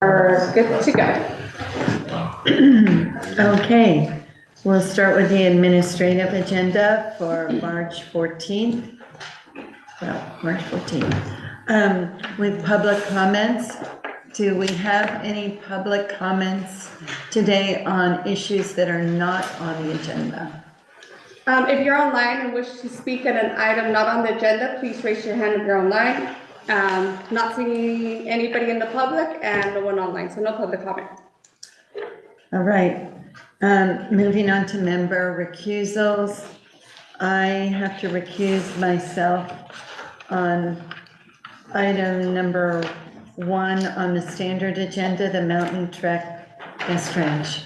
We're good to go. Okay, we'll start with the administrative agenda for March 14th. Well, March 14th. With public comments, do we have any public comments today on issues that are not on the agenda? If you're online and wish to speak on an item not on the agenda, please raise your hand if you're online. Not seeing anybody in the public and no one online, so no public comment. All right, moving on to member recusals. I have to recuse myself on item number 1 on the standard agenda, the Mountain Trek Best Ranch.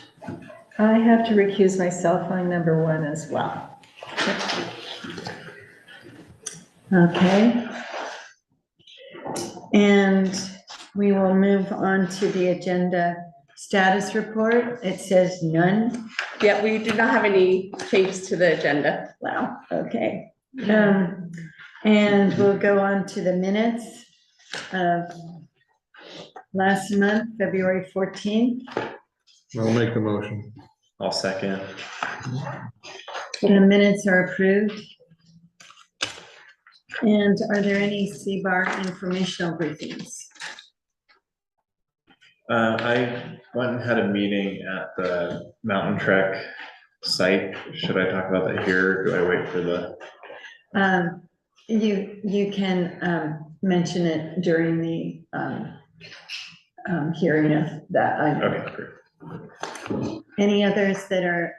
I have to recuse myself on number 1 as well. Okay. And we will move on to the agenda status report. It says none. Yeah, we do not have any changes to the agenda. Wow, okay. And we'll go on to the minutes of last month, February 14th. I'll make the motion. I'll second. The minutes are approved. And are there any CBAR informational briefings? I went and had a meeting at the Mountain Trek site. Should I talk about that here, or do I wait for the? You can mention it during the hearing of that item. Okay, great. Any others that are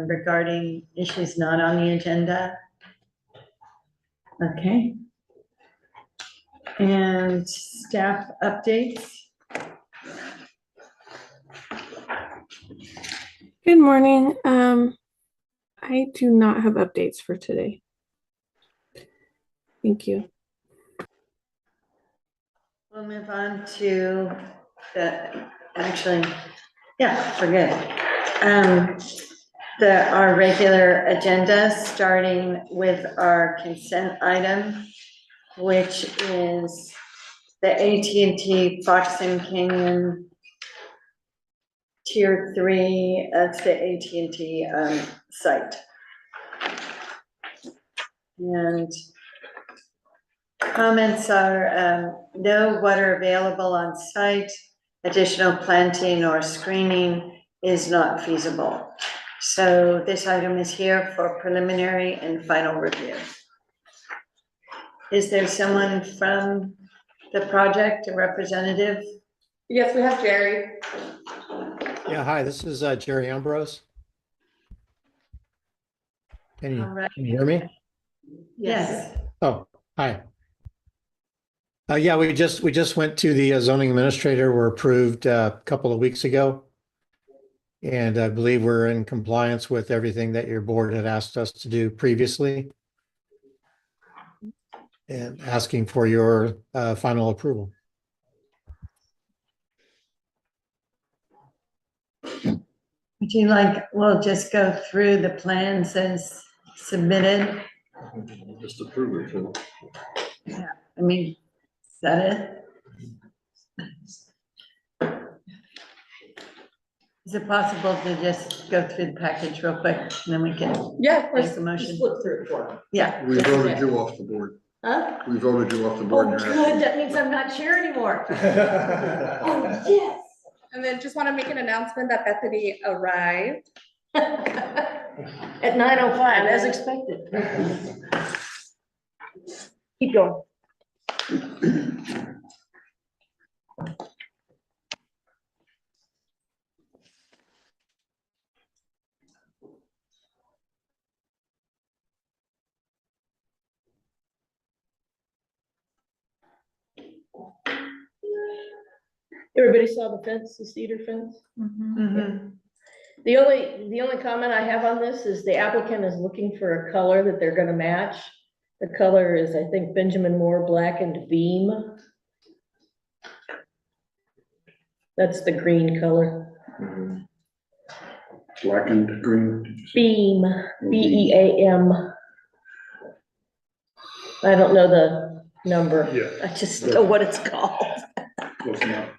regarding issues not on the agenda? Okay. And staff updates? Good morning. I do not have updates for today. Thank you. We'll move on to forget our regular agenda, starting with our consent item, which is the AT&T Fox and Canyon Tier 3, that's the AT&T site. And comments are no water available on site, additional planting or screening is not feasible. So this item is here for preliminary and final review. Is there someone from the project, a representative? Yes, we have Jerry. Yeah, hi, this is Jerry Ambrose. Can All right. you hear me? Yes. Oh, hi. Yeah, we just went to the zoning administrator, were approved a couple of weeks ago. And I believe we're in compliance with everything that your board had asked us to do previously. And asking for your final approval. Would you like, we'll just go through the plans as submitted. Just approve it. Too. Yeah, I mean, is that it? Is it possible to just go through the package real quick and then we can Yeah, of course. make a motion? Flip through it for me. Yeah, We voted you off the board. Huh? We voted you off the Oh, board. good, that means I'm not chair anymore. Oh, yes. And then just want to make an announcement that Bethany arrived. At 9:05, as expected. Keep going. Everybody saw the fence, the cedar fence? mhm. The only comment I have on this is the applicant is looking for a color that they're gonna match. The color is, I think, Benjamin Moore Blackened Beam. That's the green color. Blackened green. Did you say? Beam, B-E-A-M. I don't know the number. Yeah. I just know what it's called. Close enough.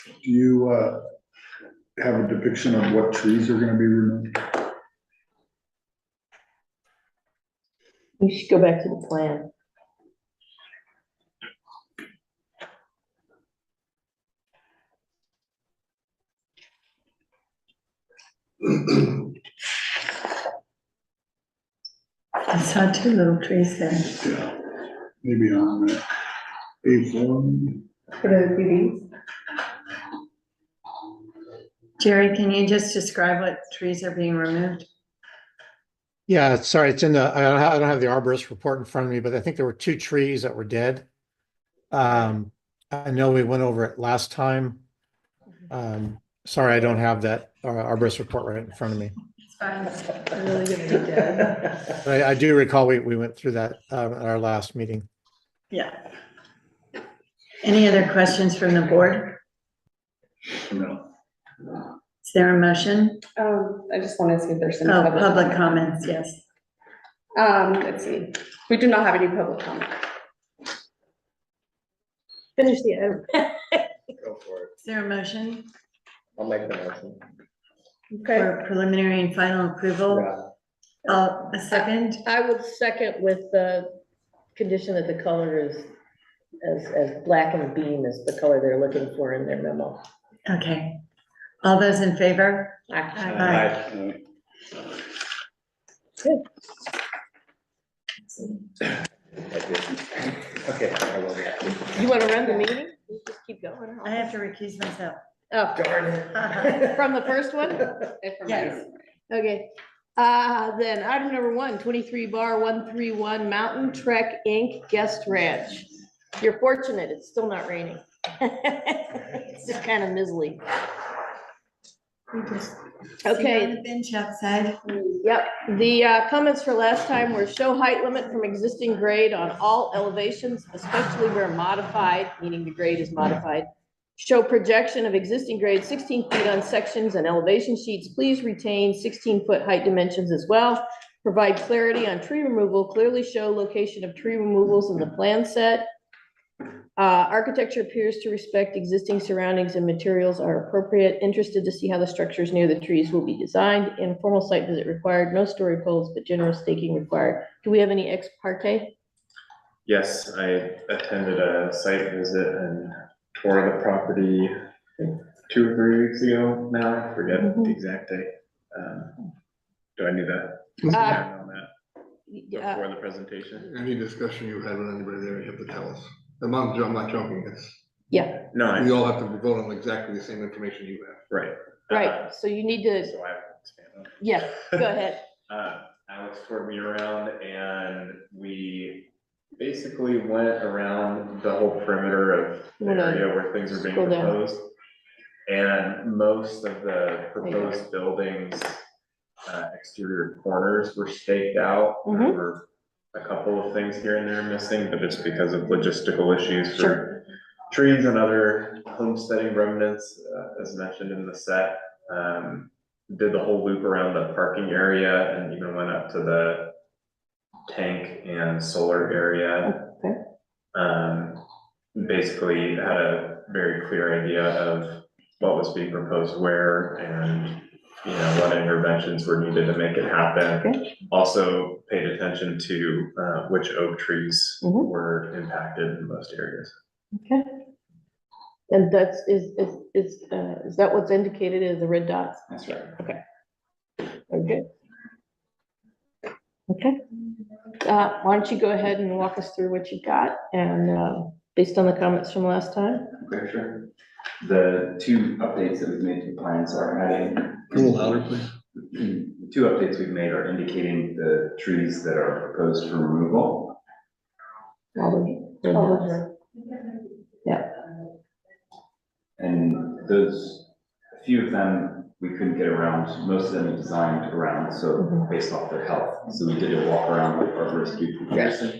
Do you, have a depiction of what trees are gonna be removed? You should go back to the plan. I saw two little trees there. Yeah, maybe on A4. For the DVDs. Jerry, can you just describe what trees are being removed? Yeah, sorry, it's in the, I don't have the arborist report in front of me, but I think there were two trees that were dead. I know we went over it last time. Sorry, I don't have that arborist report right in front of me. It's fine. Really good to be dead. But I do recall we went through that at our last meeting. Yeah. Any other questions from the board? No. Is there a motion? I just want to see if there's any. Oh, public comments, yes. Let's see. We do not have any public comment. Finish the item. Go for it. Is there a motion I'll make the motion. Okay, for preliminary and final approval? A second? I would second with the condition that the color is as black and beam as the color they're looking for in their memo. Okay. All those in favor? Aye. Okay, I will. You want to run the meeting? You just keep going. I have to recuse myself. Oh, Darn it. from the first one? Yes. Okay, then item number 23/131 Mountain Trek Inc. Guest Ranch. You're fortunate, it's still not raining. It's just kind of mizzly. Okay. On the bench outside. Yep, the comments for last time were show height limit from existing grade on all elevations, especially where modified, meaning the grade is modified. Show projection of existing grade 16 feet on sections and elevation sheets. Please retain 16-foot height dimensions as well. Provide clarity on tree removal. Clearly show location of tree removals in the plan set. Architecture appears to respect existing surroundings and materials are appropriate. Interested to see how the structures near the trees will be designed. Informal site visit required. No story poles, but general staking required. Do we have any ex parte? Yes, I attended a site visit and toured the property, I think 2 or 3 weeks ago now, I forget the exact date. Do I need that? On that before the presentation? Any discussion you had with anybody there, you have to tell us. I'm not joking, it's, Yeah, No, we all have to vote on exactly the same information you have. right. right. So you need to, So I have to expand on it. yeah, go ahead. Alex toured me around and we basically went around the whole perimeter of the Hold on. area where things are being Scroll down. proposed. And most of the proposed buildings, exterior corners were staked out. There Mhm. were a couple of things here and there missing, but it's because of logistical issues Sure. for trees and other homesteading remnants, as mentioned in the set. Did the whole loop around the parking area and even went up to the tank and solar area. Okay. Basically had a very clear idea of what was being proposed where and, you know, what interventions were needed to make it happen. Okay. Also paid attention to, which oak trees Mhm. were impacted in most areas. Okay. And that's, is that what's indicated as the red dots? That's right. Okay. Okay. Why don't you go ahead and walk us through what you've got and, based on the comments from last time? Okay, sure. The 2 updates that we've made to the plans are adding. A little louder, please. The 2 updates we've made are indicating the trees that are proposed for removal. Yeah. And those, a few of them, we couldn't get around, most of them we designed around, so based off their health. So we did a walk around with arborist Duke Peterson.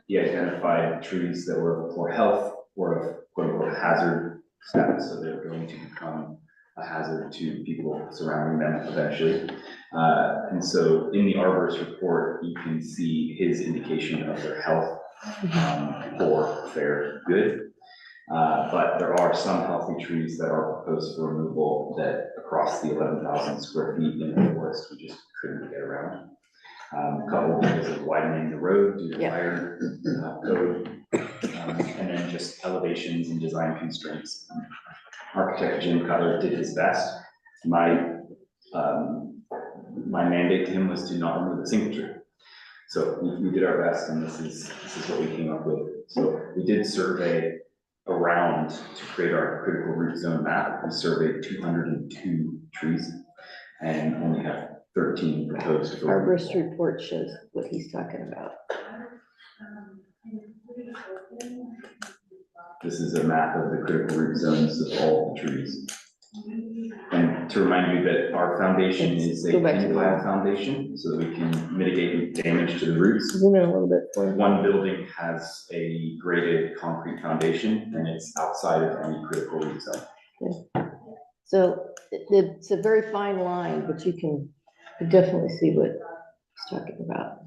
He identified trees that were for health or of quote unquote hazard status, so they're going to become a hazard to people surrounding them eventually. And so in the arborist report, you can see his indication of their health, or fair good. But there are some healthy trees that are proposed for removal that across the 11,000 square feet in the forest, we just couldn't get around. Coupled because of widening the road due to Yeah. fire code, and then just elevations and design constraints. Architect Jim Cutler did his best. My mandate to him was to not remove a single tree. So we did our best, and this is what we came up with. So we did survey around to create our critical root zone map. We surveyed 202 trees and only have 13 proposed. Arborist report shows what he's talking about. This is a map of the critical root zones of all the trees. And to remind you that our foundation is a Go back to thin pile foundation, so that we can mitigate damage to the roots. Zoom in a little bit for him. One building has a graded concrete foundation, and it's outside of any critical root zone. So it's a very fine line, but you can definitely see what he's talking about.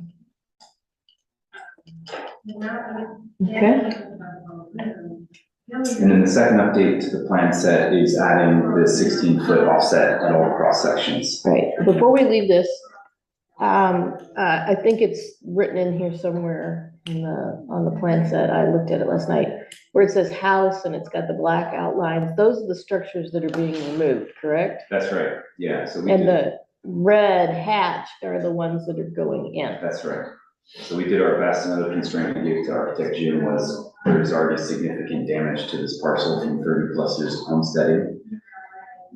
Okay. And then the second update to the plan set is adding the 16-foot offset at all cross sections. Right, before we leave this, I think it's written in here somewhere on the plan set, I looked at it last night, where it says house and it's got the black outlines, those are the structures that are being removed, correct? That's right, yeah, so we And did, the red hatched are the ones that are going in. that's right. So we did our best. Another constraint we gave to architect Jim was there's already significant damage to this parcel from 30 plus years of homesteading.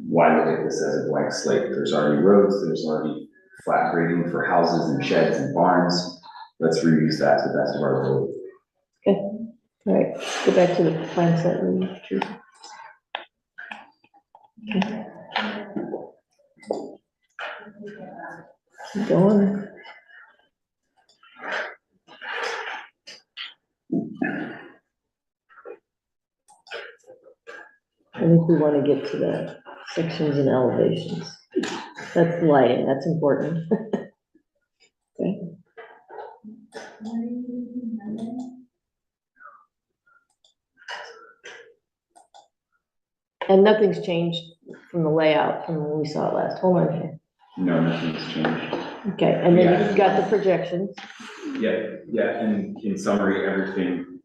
Why look at this as a blank slate? There's already roads, there's already flat grading for houses and sheds and barns. Let's reuse that to the best of our ability. Okay, all right, go back to the plan set. Okay. Keep going. I think we want to get to the sections and elevations. That's lighting, that's important. Okay. And nothing's changed from the layout from when we saw it last. Hold on here. No, nothing's changed. Okay, and then Yeah. you've got the projections. Yeah, and in summary,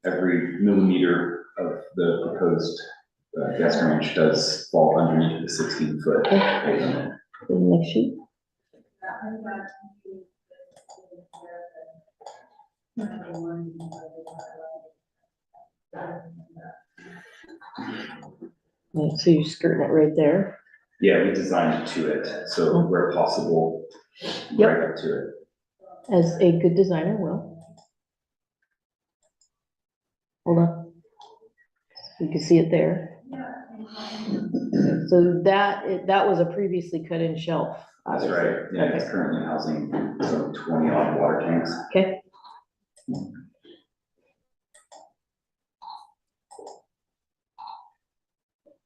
every millimeter of the proposed guest range does fall underneath the 16-foot height limit. The next sheet. Right, so you're skirting it right there. Yeah, we designed to it, so where possible, Yep. right up to it. As a good designer will. Hold on. You can see it there. So that was a previously cut in shelf. That's obviously. right, yeah, it's Okay. currently housing some 20 odd water tanks. Okay,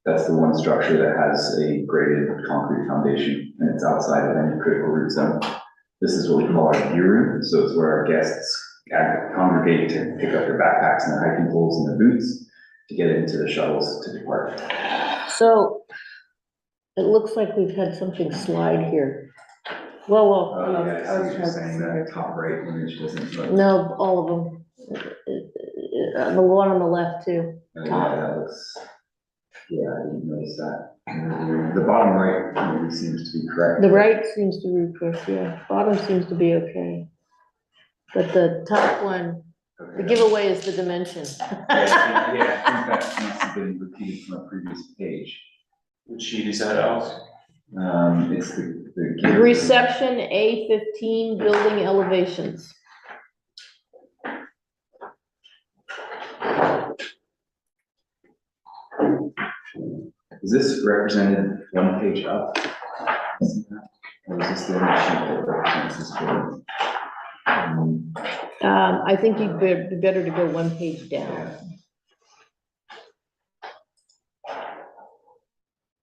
That's the one structure that has a graded concrete foundation, and it's outside of any critical root zone. This is what we call our view room, so it's where our guests congregate to pick up their backpacks and their hiking poles and their boots to get into the shuttles to depart. so it looks like we've had something slide here. Well, Oh, yeah, I see what you're saying, that top right image doesn't look. no, all of them. The one on the left too. Yeah, that looks, yeah, I didn't notice that. The bottom right really seems to be correct. The right seems to be correct, yeah. Bottom seems to be okay. But the top one, the Okay. giveaway is the dimension. Yeah, I think that must have been repeated from a previous page. Which sheet is that out? It's the. Reception A15 building elevations. Is this represented one page up? Or is this the only sheet that represents this building? I think you'd be better to go one page down.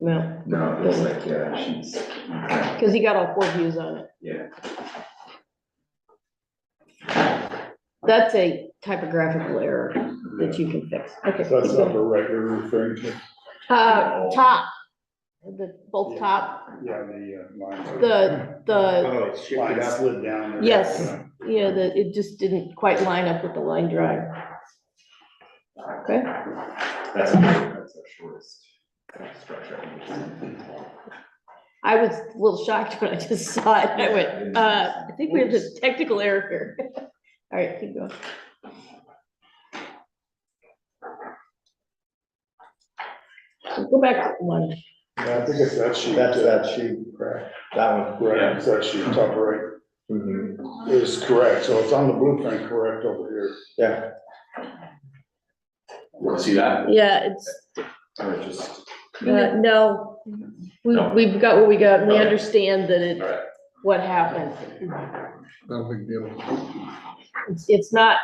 No, No, it looks like, sheets. Okay, because you got all four views on it. yeah. That's a typographical error that you can fix. Okay. That's keep not going. the right you're referring to. Top, both top, Yeah, the lines. the, Oh, it's shifted Line up. slid down. there. yes, yeah, it just didn't quite line up with the line drawing. Okay, That's our shortest structure. I was a little shocked when I just saw it. I went, I think we have a technical error here. All right, keep going. So go back to one. Yeah, I think it's that sheet. That's that sheet, correct? That one. Right, it's that sheet, top right, Mhm. is correct, so it's on the blueprint correct over here. Yeah. Want to see that? Yeah, it's, Or just, no, No. we've got what we got, and we Okay. understand that it, all right. what happened. No big deal. It's not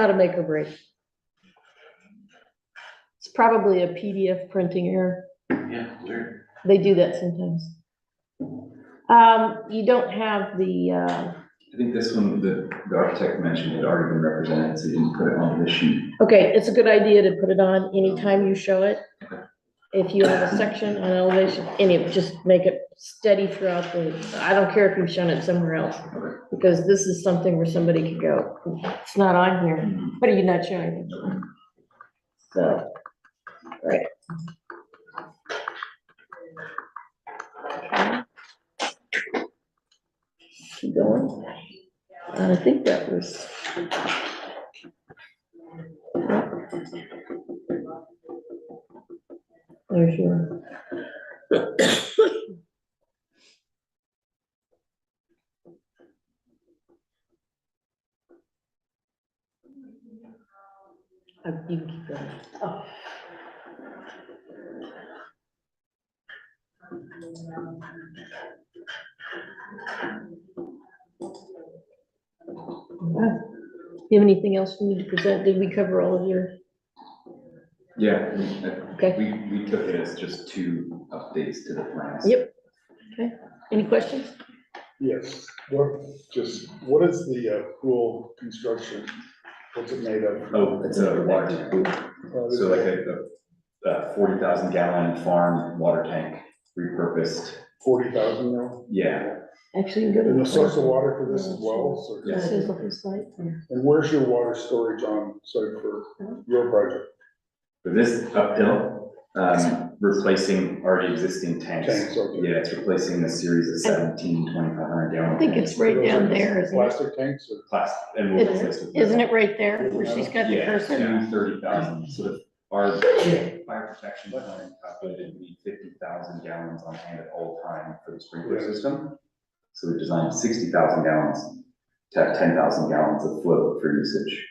a make or break. It's probably a PDF printing error. Yeah, sure. They do that sometimes. You don't have the, I think this one, the architect mentioned had already been represented, so he didn't put it on the sheet. okay, it's a good idea to put it on anytime you show it. If you have a section on elevation, just make it steady throughout I don't care if you've shown it somewhere else. Because this is something where somebody could go, it's not on here, what are you not showing? So, right. Keep going. I think that was. There's your. You can keep going. Oh. You have anything else you need to present? Did we cover all of your? Yeah, Okay. we took it as just 2 updates to the plans. Yep. Okay. Any questions? Yes, what is the pool construction? What's it made of? Oh, it's a water tank. So like a 40,000 gallon farm water tank repurposed. 40,000 now? Yeah, Actually, you can go to. And the source of water for this as well, so. Yeah. This is the whole site. And where's your water storage on site for your project? for this uphill, replacing already existing tanks. Tanks, okay. Yeah, it's replacing the series of 17 2,500 gallon. I think it's right down there, isn't it? Plastic tanks or? Plastic, and we'll replace with. Isn't it right there where she's got the Yeah, cursor? 30,000, so the, our fire protection plan calculated we need 50,000 gallons on hand at all time for the sprinkler Yeah. system. So we designed 60,000 gallons to have 10,000 gallons of flow for usage.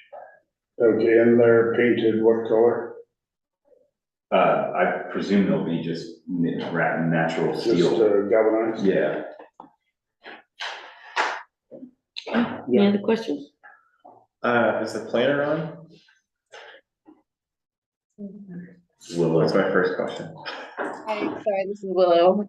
Okay, and they're painted what color? I presume they'll be just natural Just steel. galvanized? Yeah, Any other questions? Is the planner on? That's my first question. Hi, sorry, this is Willow.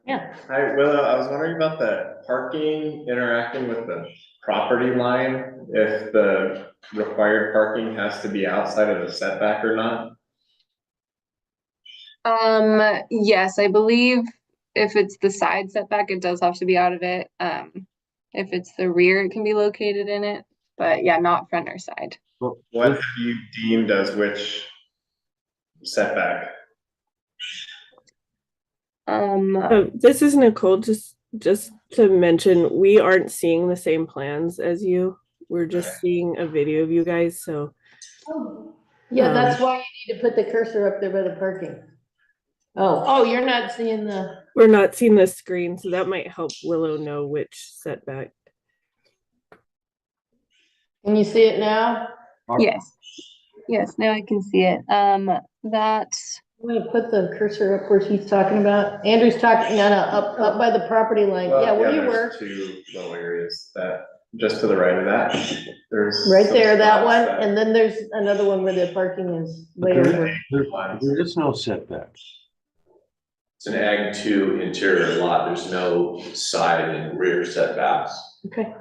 Yeah. Hi, Willow, I was wondering about the parking interacting with the property line, if the required parking has to be outside of the setback or not? Yes, I believe if it's the side setback, it does have to be out of it. If it's the rear, it can be located in it, but yeah, not front or side. What have you deemed as which setback? This is Nicole, just to mention, we aren't seeing the same plans as you. We're just seeing a video of you guys, so. Yeah, that's why you need to put the cursor up there by the parking. Oh, you're not seeing the, We're not seeing the screen, so that might help Willow know which setback. can you see it now? Yes. Yes, now I can see it. That, I'm gonna put the cursor up where she's talking about. Andrew's talking, no, up by the property line. Yeah, where you were. There's 2 low areas that, just to the right of that, there's. Right some there, that spots one, that- and then there's another one where the parking is way over. There is no setback. It's an Ag 2 interior lot, there's no side and rear setbacks. Okay,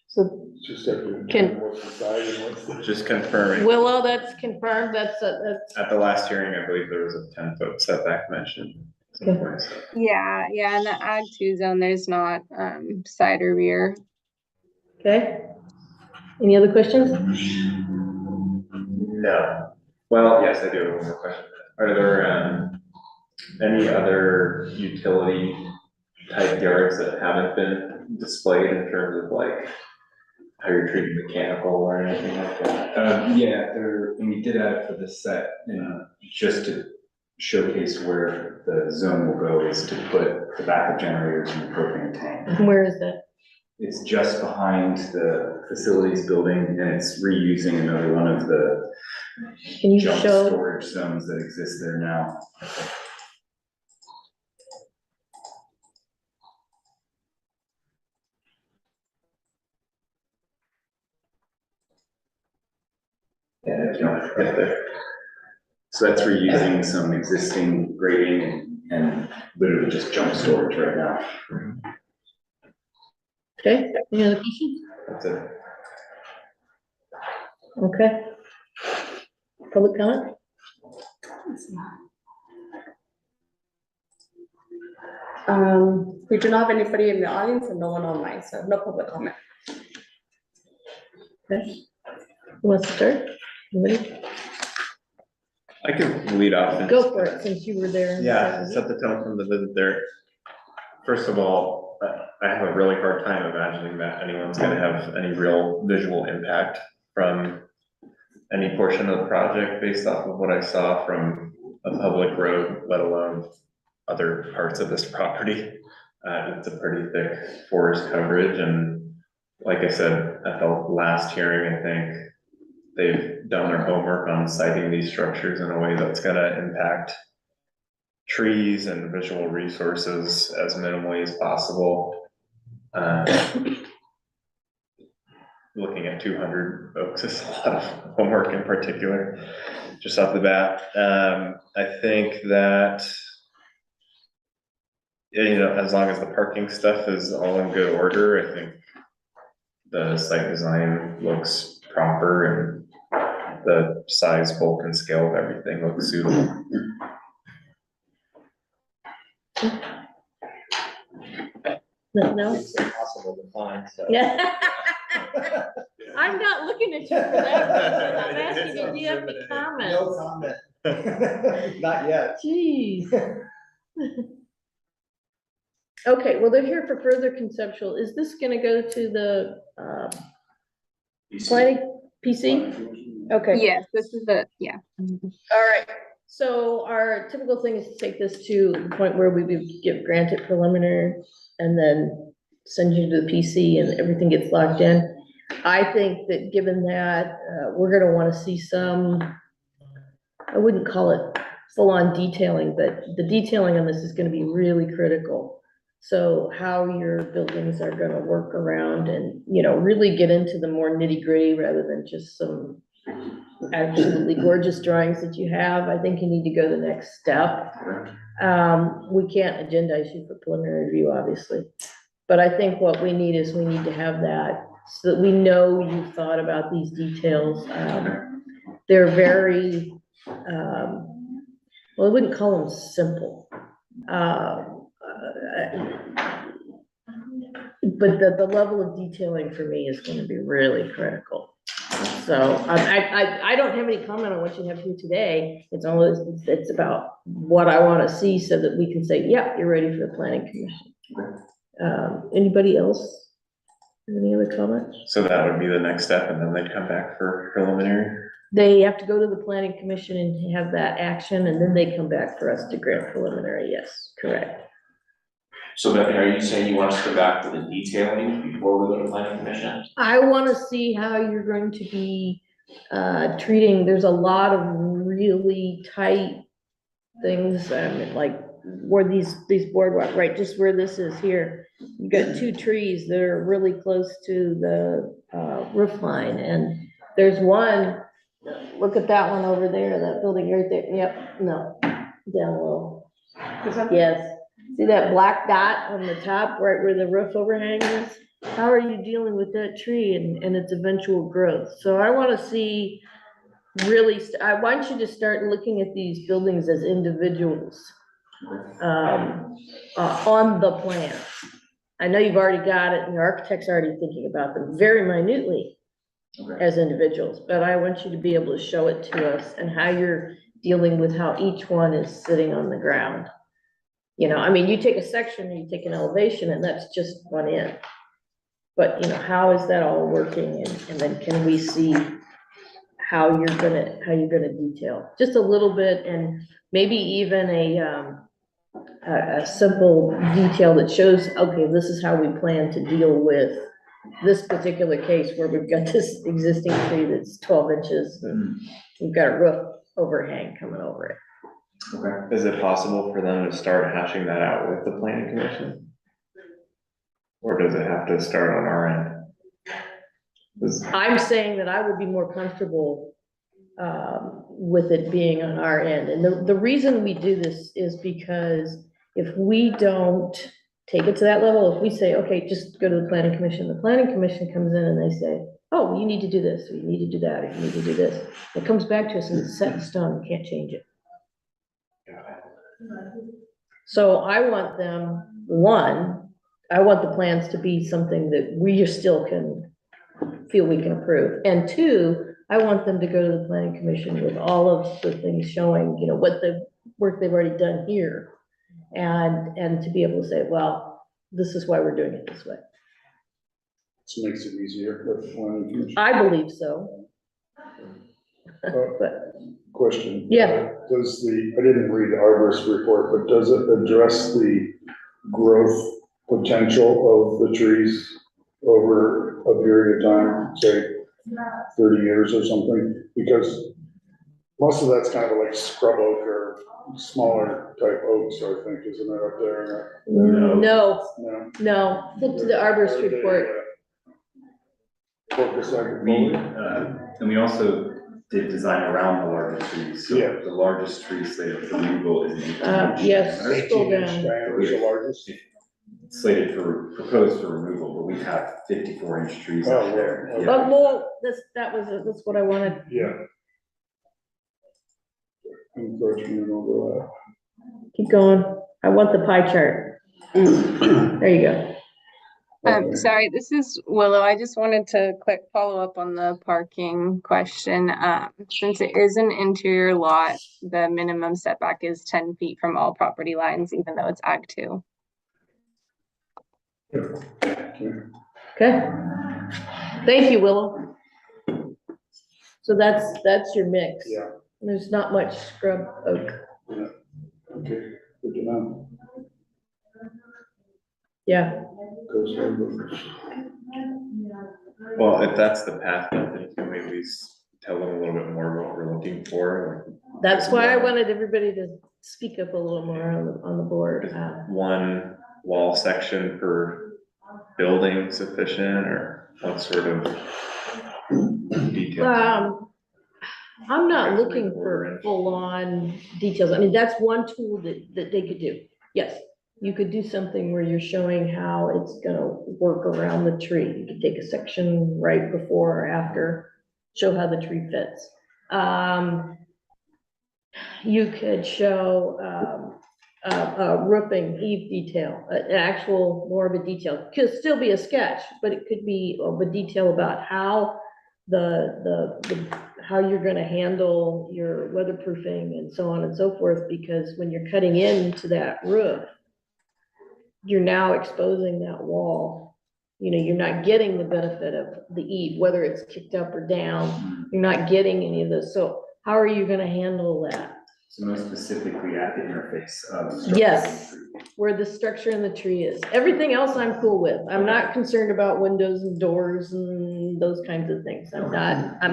so Just have to. Can- What's the side and what's the. Just confirming, Willow, that's confirmed, that's, at the last hearing, I believe there was a 10-foot setback mentioned. at some point, so. Yeah, in the ag two zone, there's not, side or rear. okay. Any other questions? No. Well, yes, I do have one more question. Are there, any other utility type yards that haven't been displayed in terms of like how you're treating mechanical or anything like that? Yeah, there, and we did add it for this set, and just to showcase where the zone will go is to put the backup generators in the propane tank. Where is that? It's just behind the facilities building, and it's reusing another one of the Can you junk show, storage zones that exist there now. Yeah, if you don't forget there. So that's reusing some existing grading and literally just junk storage right now. okay, any other questions? That's it. Okay. Public comment? We do not have anybody in the audience and no one online, so no public comment. Okay. Who wants to start? Anybody? I can lead off. and Go just- for it, since you were there. Yeah, set the tone from the visit there. First of all, I have a really hard time imagining that anyone's gonna have any real visual impact from any portion of the project based off of what I saw from a public road, let alone other parts of this property. It's a pretty thick forest coverage, and like I said, at the last hearing, I think they've done their homework on citing these structures in a way that's gonna impact trees and visual resources as minimally as possible. Looking at 200 oaks is a lot of homework in particular, just off the bat. I think that, you know, as long as the parking stuff is all in good order, I think the site design looks proper and the size, bulk, and scale of everything looks suitable. Nothing else? It's impossible to find, so. Yeah. I'm not looking at you for that, I'm asking you, do you have any comments? No comment. Not yet. Jeez. Okay, well, they're here for further conceptual. Is this gonna go to the, planning PC? Okay. Yes, this is the, yeah. All right, so our typical thing is to take this to the point where we would give granted preliminary and then send you to the PC and everything gets locked in. I think that given that, we're gonna wanna see some, I wouldn't call it full-on detailing, but the detailing on this is gonna be really critical. So how your buildings are gonna work around and, you know, really get into the more nitty-gritty rather than just some absolutely gorgeous drawings that you have. I think you need to go the next step. We can't agendize you for preliminary review, obviously. But I think what we need is we need to have that so that we know you've thought about these details. They're very, well, I wouldn't call them simple. But the level of detailing for me is gonna be really critical. So, I don't have any comment on what you have here today. It's always, it's about what I wanna see so that we can say, yeah, you're ready for the planning commission. Anybody else? Any other comments? So that would be the next step, and then they'd come back for preliminary. They have to go to the planning commission and have that action, and then they come back for us to grant preliminary, yes, correct. So Bethany, are you saying you want us to go back to the detailing before we go to planning commission? I wanna see how you're going to be, treating, there's a lot of really tight things, like where these boardwalk, right, just where this is here. You've got two trees that are really close to the, roof line, and there's one, look at that one over there, that building right there, yep, no, down low. Yes, see that black dot on the top, right where the roof overhang is? how are you dealing with that tree and its eventual growth? So I want to see really, I want you to start looking at these buildings as individuals on the plan. I know you've already got it and your architect's already thinking about them very minutely as individuals, but I want you to be able to show it to us and how you're dealing with how each one is sitting on the ground. You know, I mean, you take a section, or you take an elevation, and that's just one end. But, you know, how is that all working? And then can we see how you're gonna detail? Just a little bit, and maybe even a simple detail that shows, okay, this is how we plan to deal with this particular case where we've got this existing tree that's 12 inches and we've got a roof overhang coming over it. Okay. Is it possible for them to start hashing that out with the planning commission? Or does it have to start on our end? I'm saying that I would be more comfortable with it being on our end. And the reason we do this is because if we don't take it to that level, if we say, okay, just go to the planning commission comes in and they say, oh, you need to do this, or you need to do that, or you need to do this. It comes back to us and it's set in stone, we can't change it. So I want them, I want the plans to be something that we still can feel we can approve. And two, I want them to go to the planning commission with all of the things showing, you know, what the work they've already done here. And to be able to say, well, this is why we're doing it this way. This makes it easier for the planning commission. I believe so. But Question. Yeah. Does I didn't read the arborist report, but does it address the growth potential of the trees over a period of time, say 30 years or something? Because most of that's kind of like scrub oak or smaller type oaks, I think, isn't it up there? no, No. flip to the arborist report. Focus on And we also did design around the largest trees, so Yeah. the largest tree slated for removal is an 18 inch. Yes, scroll 18-inch down. diameter is the largest. Slated proposed for removal, but we have 54-inch trees Oh, out there. well, Yeah. But more, that's what I wanted. Yeah. Encroachment over that. Keep going. I want the pie chart. There you go. Sorry, this is Willow. I just wanted to quick follow up on the parking question. Since it is an interior lot, the minimum setback is 10 feet from all property lines, even though it's Ag 2. Okay. Thank you, Willow. So that's your mix. Yeah. There's not much scrub oak. Okay, good to know. Yeah. Goes over. Well, if that's the path, then can we at least tell them a little bit more what we're looking for? Like, That's why I wanted everybody to speak up a little more on the board. one wall section per building sufficient, or what sort of details? I'm not looking for full-on details. I mean, that's one tool that they could do. Yes, you could do something where you're showing how it's gonna work around the tree. You could take a section right before or after, show how the tree fits. You could show a roofing eave detail, an actual more of a detail. Could still be a sketch, but it could be of a detail about how how you're gonna handle your weatherproofing and so on and so forth, because when you're cutting into that roof, you're now exposing that wall. You know, you're not getting the benefit of the eave, whether it's kicked up or down. You're not getting any of this. So how are you gonna handle that? So most specifically at the interface of. Yes, where the structure in the tree is. Everything else I'm cool with. I'm not concerned about windows and doors and those kinds of things. I'm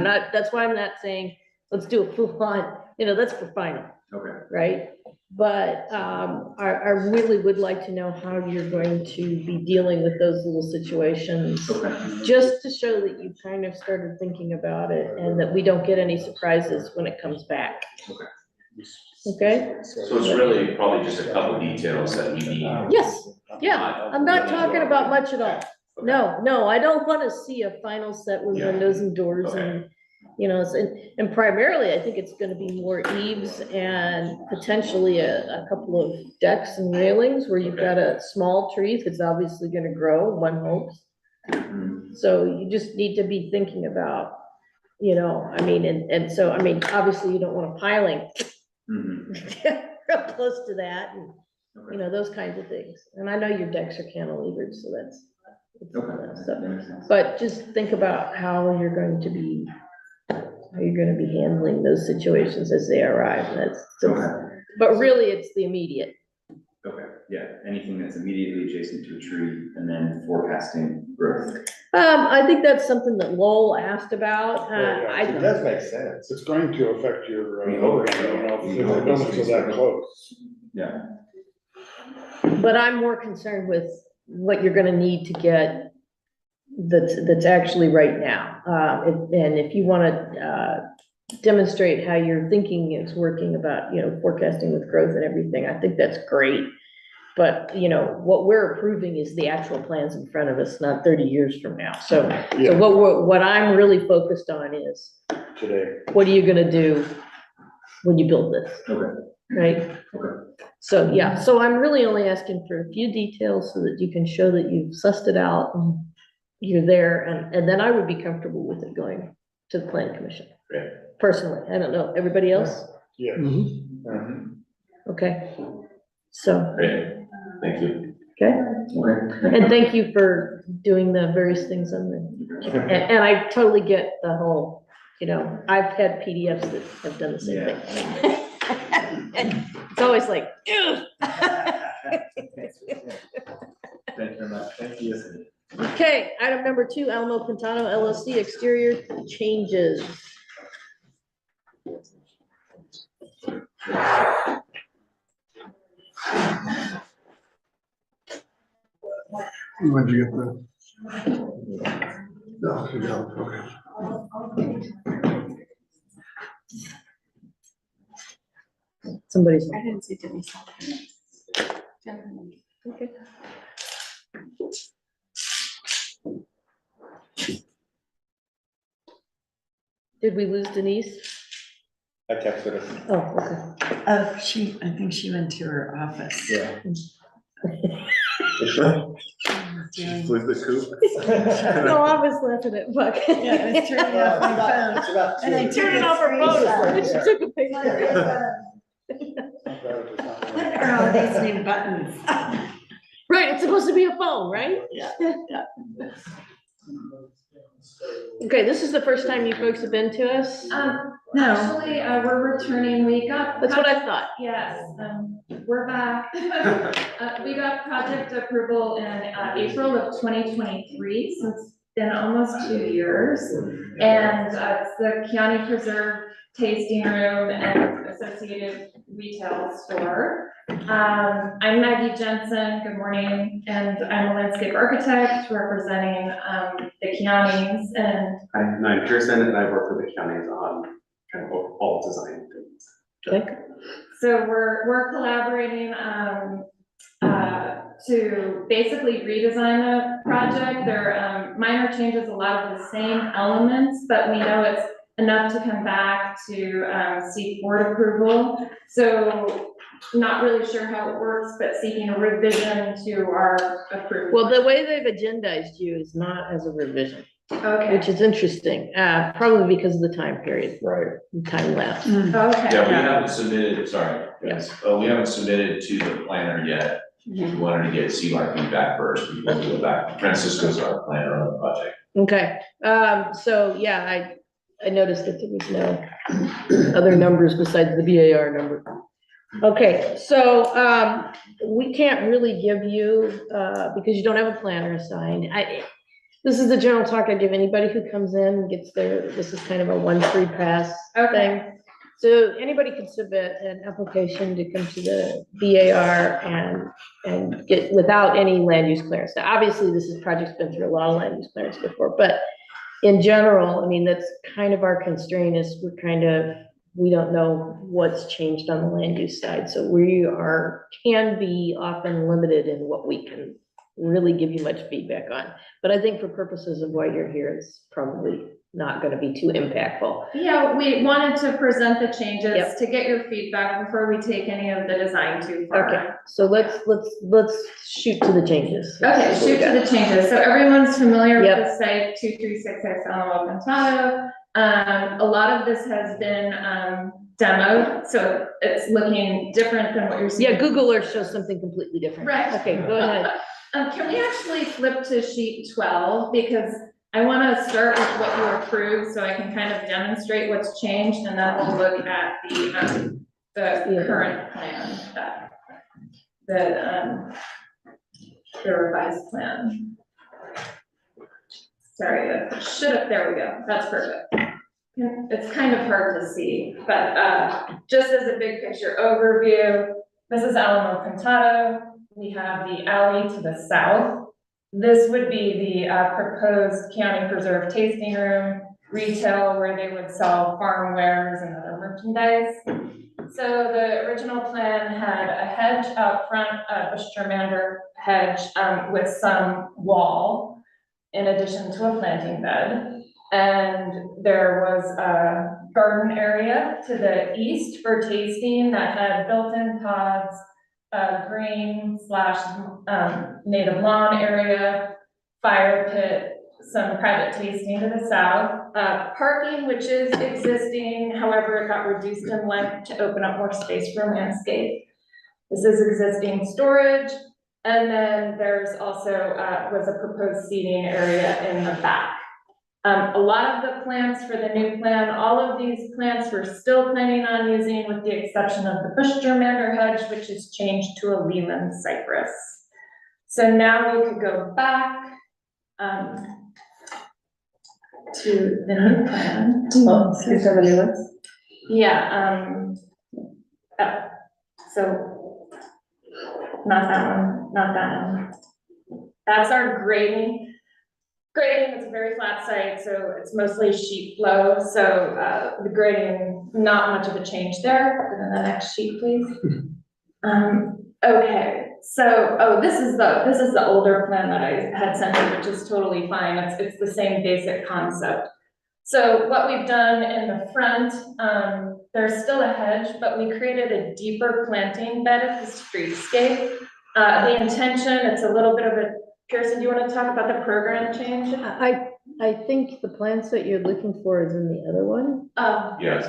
not, that's why I'm not saying, let's do a full on, you know, that's for final. Okay. Right? But I really would like to know how you're going to be dealing with those little situations. Okay. Just to show that you kind of started thinking about it and that we don't get any surprises when it comes back. Okay. Okay? So it's really probably just a couple details that we need. Yes, yeah, I'm not talking about much at all. No, I don't want to see a final set with Yeah. windows and doors Okay. and, you know, and primarily, I think it's gonna be more eaves and potentially a couple of decks and railings where you've got a small tree that's obviously gonna grow, one hopes. Mhm. So you just need to be thinking about, you know, I mean, and so, I mean, obviously you don't want a piling Mhm. real close to that and, you Okay. know, those kinds of things. And I know your decks are cantilevered, so that's. Okay. So, That makes sense. but just think about how you're going to be handling those situations as they arrive. Okay. But really, it's the immediate. Okay, yeah, anything that's immediately adjacent to a tree and then forecasting growth. I think that's something that Lowell asked about. It does make sense. It's going to affect your, We hope overhead, so. you know, We if hope the buildings it's are that reasonable. close. Yeah. But I'm more concerned with what you're gonna need to get that's actually right now. And if you wanna, demonstrate how your thinking is working about, you know, forecasting with growth and everything, I think that's great. But, you know, what we're approving is the actual plans in front of us, not 30 years from now. So Yeah, what I'm really focused on is, today. what are you gonna do when you build this? Okay. Right? Okay. So, yeah, so I'm really only asking for a few details so that you can show that you've sussed it out and you're there, and then I would be comfortable with it going to the planning commission. Great. Personally, I don't know, everybody else? Yeah. Mhm. Okay, so, Great, thank you. okay, Okay. and thank you for doing the various things on the, and I totally get the whole, you know, I've had PDFs that have done the same thing. It's always like, ew. Thank you very much. Thank you. Okay, item number 2, Alamo Quintano LLC exterior changes. When'd you get the? No, you don't, okay. Somebody's. I didn't see Denise. Okay. Did we lose Denise? I texted her. Oh, okay. Oh, I think she went to her office. Yeah. She flew the coop. No, I was laughing at Buck. Yeah, I was turning off my phone. And I Turning took a off her phone, screenshot. and she took a picture. What are all these new buttons? Right, it's supposed to be a phone, right? Yeah. Okay, this is the first time you folks have been to us? No. Actually, we're returning, we got. That's what I thought. Yes, we're back. We got project approval in April of 2023, so it's been almost 2 years. And it's the Kiani Preserve tasting room and associated retail store. I'm Maggie Jensen, good morning, and I'm a landscape architect representing the Kianis, and I'm Pearson, and I work with the counties on kind of all design things. Okay. so we're collaborating to basically redesign the project. There are minor changes, a lot of the same elements, but we know it's enough to come back to seek board approval. So not really sure how it works, but seeking a revision to our approval. Well, the way they've agendized you is not as a revision, Okay. which is interesting, probably because of the time period, Right. time lapse. Okay. Yeah, we haven't submitted, sorry, Yes. we haven't submitted to the planner yet. We wanted to get CR feedback first before we go back. Francisco's our planner on the project. Okay, so yeah, I noticed that there was no other numbers besides the BAR number. Okay, so, we can't really give you, because you don't have a planner assigned. This is the general talk I give anybody who comes in and gets there. This is kind of a 1-free pass thing. So anybody can submit an application to come to the BAR and get, without any land use clearance. Now, obviously, project's been through a lot of land use clearance before, but in general, I mean, that's kind of our constraint is we don't know what's changed on the land use side. So we can be often limited in what we can really give you much feedback on. But I think for purposes of why you're here, it's probably not gonna be too impactful. Yeah, we wanted to present the changes Yep. to get your feedback before we take any of the design too far. Okay, so let's shoot to the changes. Okay, That's what we shoot to got. the changes. So everyone's familiar Yep. with the site 236 Alamo Pintado. A lot of this has been demoed, so it's looking different than what you're seeing. Yeah, Google Earth shows something completely different. Right. Okay, go ahead. Can we actually flip to sheet 12, because I wanna start with what you approved, so I can kind of demonstrate what's changed, and then we'll look at the Yeah. current plan, the revised plan. Sorry, there we go, that's perfect. It's kind of hard to see, but just as a big picture overview, this is Alamo Pintado. We have the alley to the south. This would be the proposed county preserve tasting room, retail where they would sell farm wares and other merchandise. So the original plan had a hedge out front, a bush germander hedge with some wall in addition to a planting bed. And there was a garden area to the east for tasting that had built-in pods, green / native lawn area, fire pit, some private tasting to the south, parking, which is existing, however, it got reduced in length to open up more space for landscape. This is existing storage, and then there's also was a proposed seating area in the back. A lot of the plants for the new plan, all of these plants we're still planning on using with the exception of the bush germander hedge, which is changed to a Leland cypress. So now we could go back to the new plan. Oh, these are the new ones? Yeah, so not that one, not that one. That's our grading. Grading is a very flat site, so it's mostly sheet flow, so the grading, not much of a change there. Go to the next sheet, please. Okay, so, this is the older plan that I had sent you, which is totally fine. It's the same basic concept. So what we've done in the front, there's still a hedge, but we created a deeper planting bed of the streetscape. The intention, it's a little bit of a, Kirsten, do you want to talk about the program change? I think the plans that you're looking for is in the other one, Oh, Yes.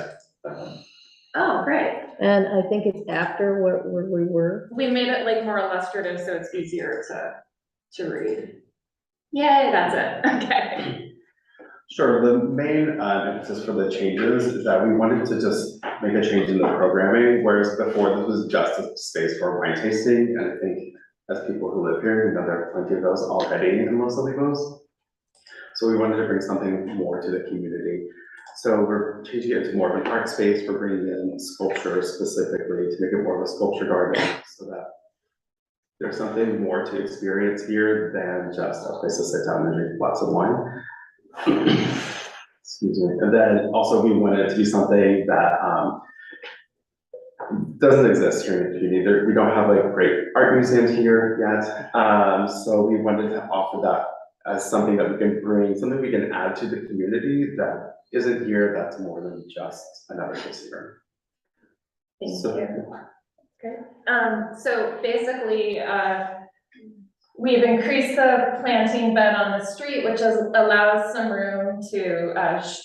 oh, great. and I think it's after where we were. We made it like more illustrative, so it's easier to read. Yay, that's it, okay. Sure, the main emphasis for the changes is that we wanted to just make a change in the programming, whereas before this was just a space for wine tasting, and I think as people who live here, you know, there are plenty of those already in Los Olivos. So we wanted to bring something more to the community. So we're changing it to more of an art space, we're bringing in sculpture specifically to make it more of a sculpture garden, so that there's something more to experience here than just a place to sit down and drink lots of wine. Excuse me. And then also we wanted it to be something that doesn't exist here in the community. We don't have like great art museums here yet. So we wanted to offer that as something that we can bring, something we can add to the community that isn't here, that's more than just another tasting room. Thank you. Great. So basically, we've increased the planting bed on the street, which allows some room to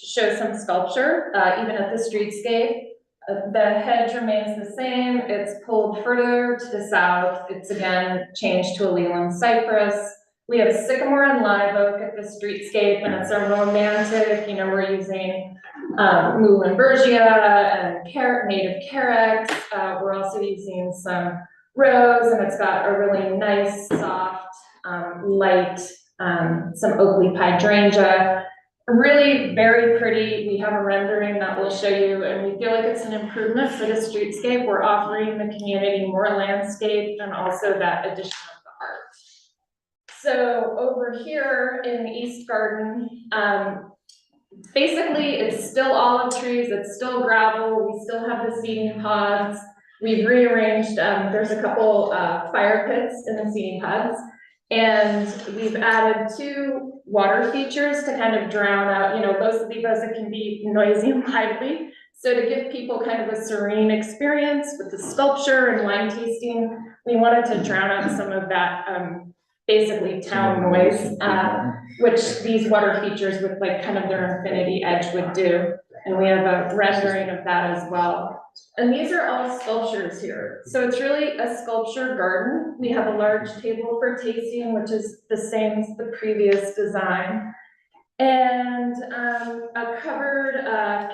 show some sculpture, even at the streetscape. The hedge remains the same. It's pulled further to the south. It's again changed to a Leland cypress. We have sycamore and live oak at the streetscape, and it's a romantic, you know, we're using Muhlenbergia and native carex. We're also using some rose, and it's got a really nice, soft, light, some oak leaf hydrangea. Really very pretty. We have a rendering that we'll show you, and we feel like it's an improvement for the streetscape. We're offering the community more landscape and also that addition of the art. So over here in the East Garden, basically it's still olive trees, it's still gravel, we still have the seating pods. We've rearranged, there's a couple fire pits in the seating pods. And we've added 2 water features to kind of drown out, you know, Los Olivos, it can be noisy and lively. So to give people kind of a serene experience with the sculpture and wine tasting, we wanted to drown out some of that, basically town noise, which these water features with like kind of their infinity edge would do. And we have a rendering of that as well. And these are all sculptures here. So it's really a sculpture garden. We have a large table for tasting, which is the same as the previous design. And a covered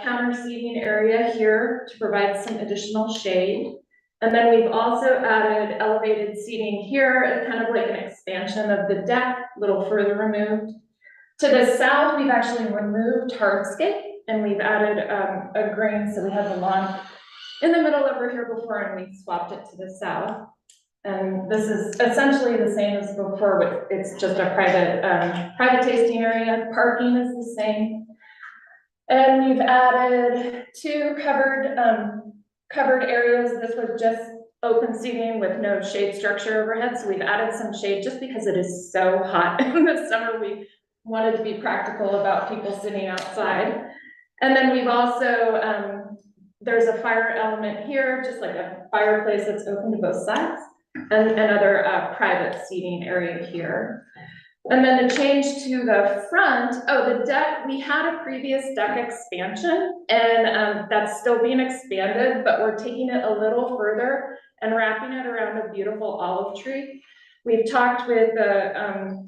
counter seating area here to provide some additional shade. And then we've also added elevated seating here, kind of like an expansion of the deck, a little further removed. To the south, we've actually removed hardscape and we've added a green, so we have the lawn in the middle over here before, and we swapped it to the south. And this is essentially the same as before, but it's just a private tasting area. Parking is the same. And we've added 2 covered areas. This was just open seating with no shade structure overhead. So we've added some shade just because it is so hot in the summer. We wanted to be practical about people sitting outside. And then we've also, there's a fire element here, just like a fireplace that's open to both sides, and another private seating area here. And then the change to the front, the deck, we had a previous deck expansion, and that's still being expanded, but we're taking it a little further and wrapping it around a beautiful olive tree. We've talked with the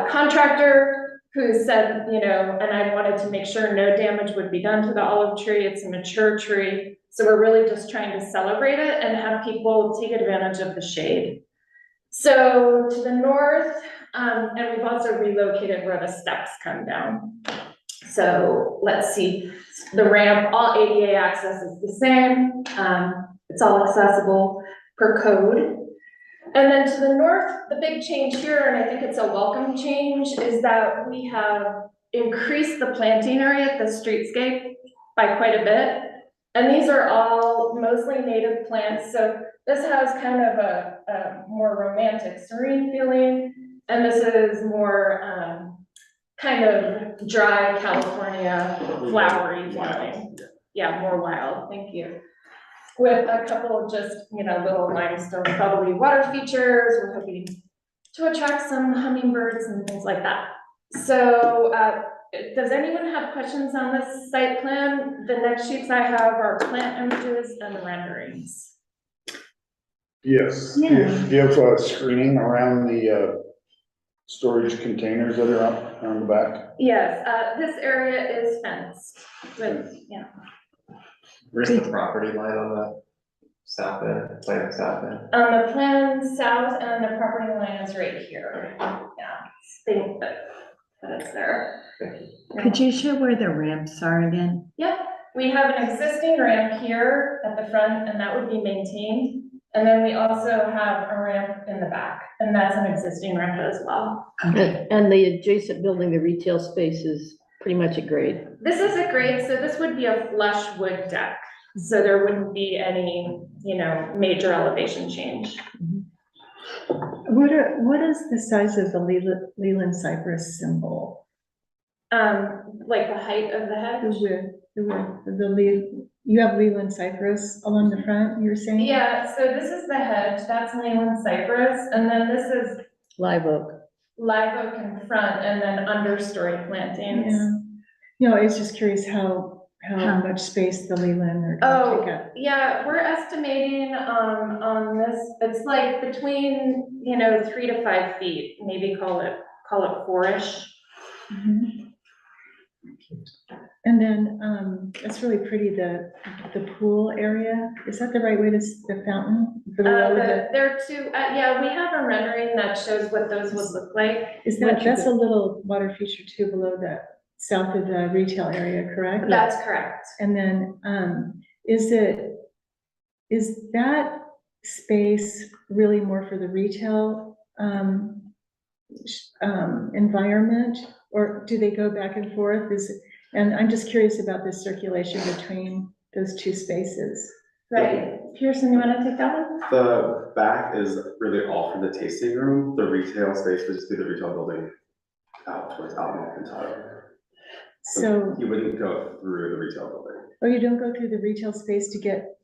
contractor who said, you know, and I wanted to make sure no damage would be done to the olive tree. It's a mature tree. So we're really just trying to celebrate it and have people take advantage of the shade. So to the north, and we've also relocated where the steps come down. So let's see, the ramp, all ADA access is the same. It's all accessible per code. And then to the north, the big change here, and I think it's a welcome change, is that we have increased the planting area at the streetscape by quite a bit. And these are all mostly native plants. So this has kind of a more romantic, serene feeling. And this is more kind of dry California, flowery feeling. Yeah, more wild, thank you. With a couple of just, you know, little limestone, probably water features. We're hoping to attract some hummingbirds and things like that. So does anyone have questions on this site plan? The next sheets I have are plant images and renderings. Yes. Do you have screening around the storage containers that are up on the back? Yes, this area is fenced with, yeah. Where's the property line on the south end, plan south end? On the plan south and the property line is right here. Yeah, think that it's there. Could you show where the ramps are again? Yep, we have an existing ramp here at the front, and that would be maintained. And then we also have a ramp in the back, and that's an existing ramp as well. And the adjacent building, the retail space is pretty much a grade. This is a grade, so this would be a flush wood deck. So there wouldn't be any, you know, major elevation change. What is the size of the Leland cypress symbol? Like the height of the hedge? You have Leland cypress along the front, you were saying? Yeah, so this is the hedge, that's Leland cypress, and then this is Live oak. live oak in front, and then understory plantings. Yeah. No, I was just curious how much space the Leland are gonna take up. Yeah, we're estimating on this, it's like between, you know, 3 to 5 feet, maybe call it 4-ish. And then, it's really pretty, the pool area, is that the right way to, the fountain? Below There are 2, yeah, we have a rendering that shows what those would look like. that's a little water feature too below the south of the retail area, correct? That's correct. And then, is that space really more for the retail, environment, or do they go back and forth? And I'm just curious about the circulation between those 2 spaces. Right, Pearson, you wanna take that one? The back is really all for the tasting room. The retail space would just be the retail building out towards Alamo Cantado. So, You wouldn't go through the retail building. oh, you don't go through the retail space to get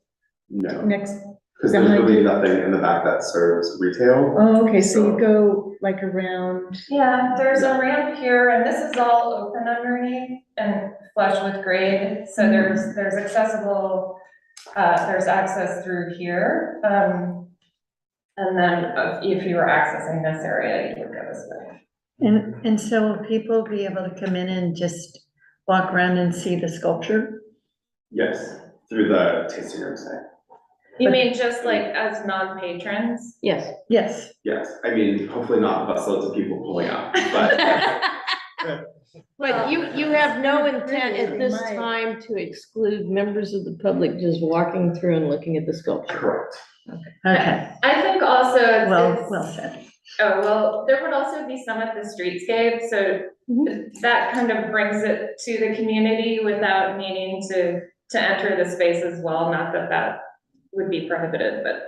No, next, because there's behind really you? nothing in the back that serves retail. Oh, okay, so you go like around, Yeah, there's a ramp here, and this is all open underneath and flush with grade, so there's accessible, there's access through here. And then if you were accessing this area, you would go this way. And so will people be able to come in and just walk around and see the sculpture? Yes, through the tasting room side. You mean just like as non-patrons? Yes. Yes. Yes, I mean, hopefully not busloads of people pulling up, but But you have no intent at this time to exclude members of the public just walking through and looking at the sculpture? correct. Okay, I think also well, well said. Oh, well, there would also be some at the streetscape, so that kind of brings it to the community without needing to enter the space as well, not that that would be prohibited, but.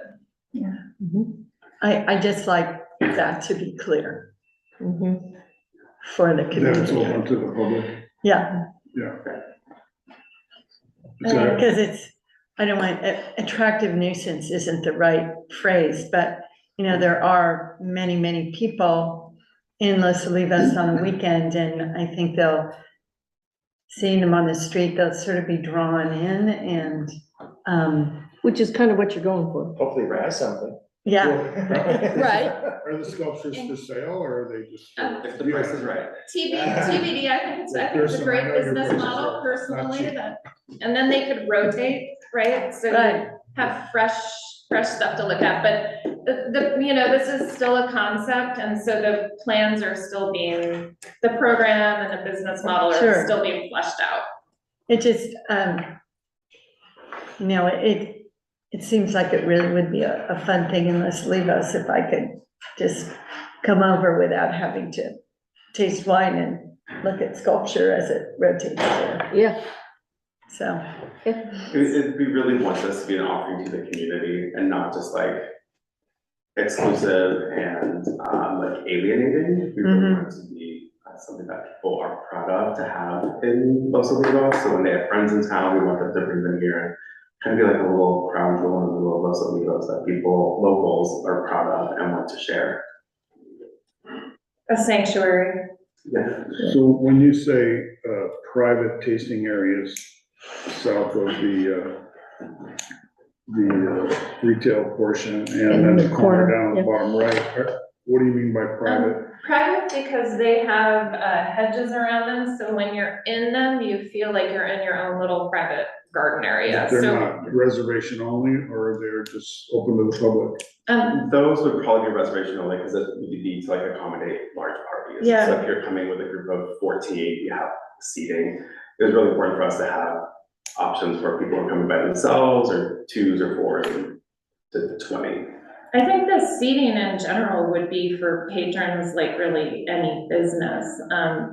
I just like that to be clear Mhm. for the That's community. open to the public, Yeah, yeah. Is that- because it's, I don't want, attractive nuisance isn't the right phrase, but, you know, there are many, many people in Los Olivos on the weekend, and I think they'll, seeing them on the street, they'll sort of be drawn in and, Which is kind of what you're going for. Hopefully razz something. yeah. Right. Are the sculptures for sale, or are they just? If the price is right. TBD, I think it's a great business model personally, that, and then they could rotate, right? So you Right. have fresh stuff to look at, but this is still a concept, and so the plans are still being, the program and the business model Sure. are still being fleshed out. It just, you know, it seems like it really would be a fun thing in Los Olivos if I could just come over without having to taste wine and look at sculpture as it rotates there. Yeah. So, It'd be really want this to be an offering to the community and not just like exclusive and like alienating. We really want it to be something that people are proud of to have in Los Olivos. So when they have friends in town, we want them to bring them here and kind of be like a little crown jewel in the middle of Los Olivos that people, locals, are proud of and want to share. A sanctuary. Yeah. So when you say, private tasting areas south of the retail portion and then the corner down the bottom right, what do you mean by private? Private because they have hedges around them, so when you're in them, you feel like you're in your own little private garden area, They're so. not reservation only, or they're just open to the public? Those would probably be reservation only because it would need to like accommodate large parties. Yeah. So if you're coming with a group of 14, you have seating. It was really important for us to have options for people who are coming by themselves or twos or fours to 20. I think the seating in general would be for patrons, like really any business,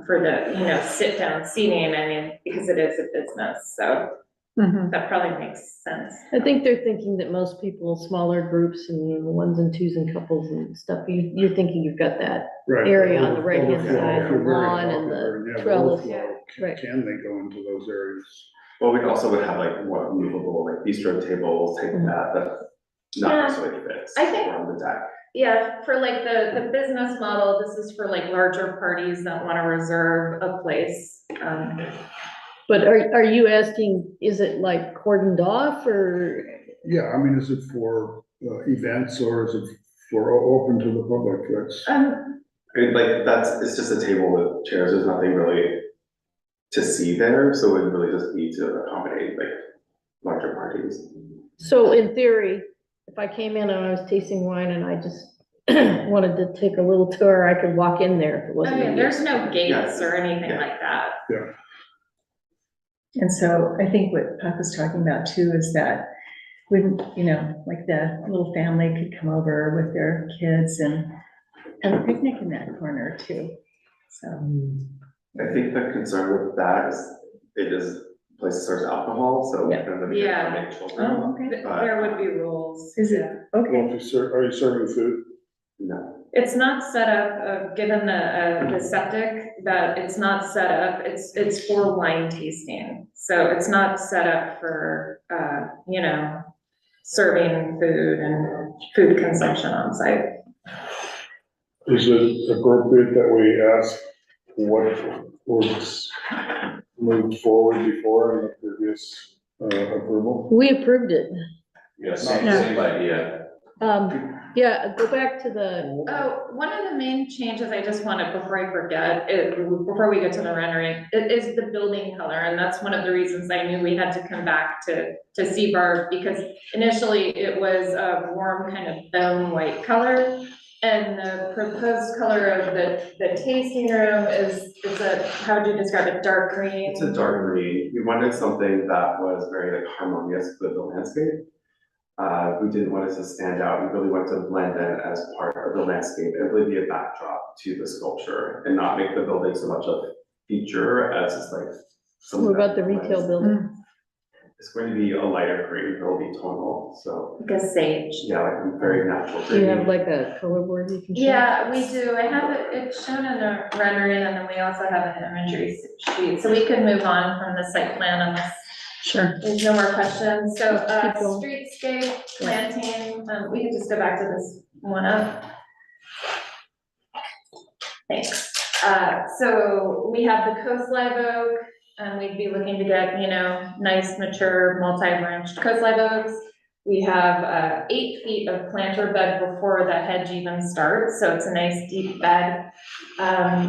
for the, sit down seating, I mean, because it is a business, so that probably makes sense. I think they're thinking that most people, smaller groups and ones and twos and couples and stuff, you're thinking you've got that Right. area on the right-hand Overflow. side, If the you're very lawn and popular and you the have trellis. overflow, Right. Can they go into those areas? Well, we also would have like more movable, like bistro tables, take that not Yeah. necessarily fits I think- on the deck. Yeah, for like the business model, this is for like larger parties that want to reserve a place. But are you asking, is it like cordoned off or? Yeah, I mean, is it for events or is it for open to the public? That's, I mean, like, it's just a table with chairs, there's nothing really to see there, so it would really just be to accommodate like larger parties. So in theory, if I came in and I was tasting wine and I just wanted to take a little tour, I could walk in there if it wasn't. I mean, there's no gates Yes. or anything like that. yeah. and so I think what Pat was talking about too is that when, like the little family could come over with their kids and have a picnic in that corner too, so. I think the concern with that is it is place that serves alcohol, so. Yeah. kind of the Yeah. make children. Oh, okay. There would be rules. Is it, Well, okay, if are you serving food? No. It's not set up, given the septic, that it's not set up, it's for wine tasting. So it's not set up for, you know, serving food and food consumption on site. Is it appropriate that we ask what was moved forward before in the previous approval? We approved it. Yeah, same idea. Yeah, go back to the, Oh, one of the main changes I just wanted, before I forget, before we get to the rendering, it is the building color, and that's one of the reasons I knew we had to come back to CBAR, because initially it was a warm kind of bone white color, and the proposed color of the tasting room is a, how would you describe it, dark green? It's a dark green. We wanted something that was very like harmonious with the landscape. We didn't want it to stand out. We really wanted to blend in as part of the landscape and really be a backdrop to the sculpture and not make the building so much of a feature as it's like. something what about that the retail building? It's going to be a lighter green. It'll be tonal, so Like a sage. yeah, like a very natural. Do you have green. like a color board you can show? Yeah, we do. I have it, it's shown in the rendering, and then we also have an imagery sheet, so we could move on from the site plan unless Sure. there's no more questions. So, Keep going. streetscape, planting, we can just go back to this one up. Thanks. So we have the coast live oak, and we'd be looking to get, you know, nice, mature, multi-branched coast live oaks. We have 8 feet of planter bed before the hedge even starts, so it's a nice deep bed.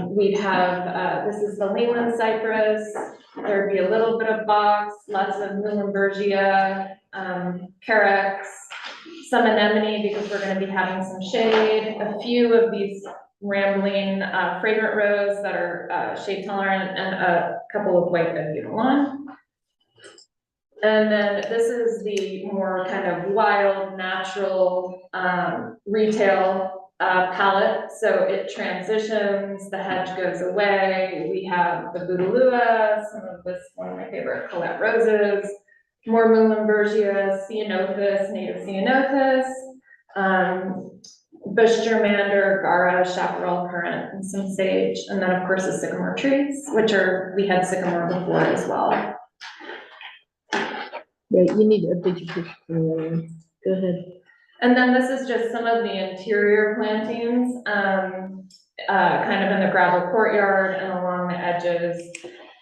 We'd have, this is the Leland cypress. There'd be a little bit of box, lots of Muhlenbergia, carex, some anemone because we're gonna be having some shade, a few of these rambling fragrant rose that are shade tolerant, and a couple of white Nebulon. And then this is the more kind of wild, natural retail palette. So it transitions, the hedge goes away. We have the Bouteloua, some of this, one of my favorite Colette roses, more Muhlenbergia, Ceanothus, native Ceanothus, bush germander, Gara, chaparral currant, and some sage. And then of course the sycamore trees, which are, we had sycamore before as well. Yeah, you need to update your picture from the other one. Go ahead. And then this is just some of the interior plantings, kind of in the gravel courtyard and along the edges,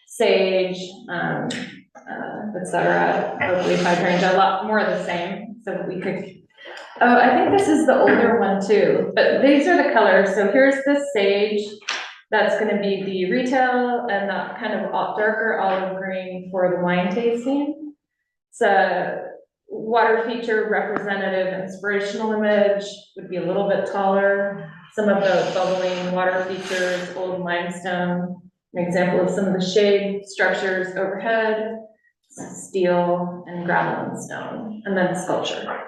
sage, et cetera, hopefully hydrangea, a lot more of the same, so we could. Oh, I think this is the older one too, but these are the colors. So here's the sage, that's gonna be the retail, and the kind of darker olive green for the wine tasting. It's a water feature representative inspirational image, would be a little bit taller. Some of the bubbling water features, old limestone, an example of some of the shade structures overhead, steel and gravel and stone, and then sculpture.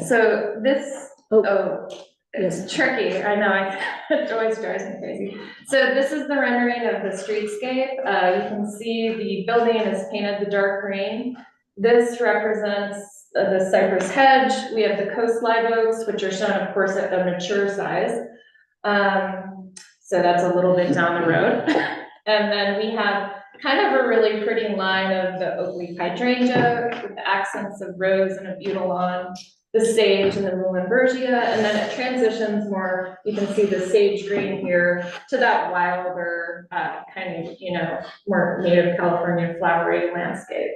So this, it's tricky, I know, it always drives me crazy. So this is the rendering of the streetscape. You can see the building is painted the dark green. This represents the cypress hedge. We have the coast live oaks, which are shown, of course, at the mature size. So that's a little bit down the road. And then we have kind of a really pretty line of the oak leaf hydrangea with the accents of rose and of butylon, the sage and the Muhlenbergia, and then it transitions more, you can see the sage green here, to that wilder, kind of, you know, more native California flowery landscape.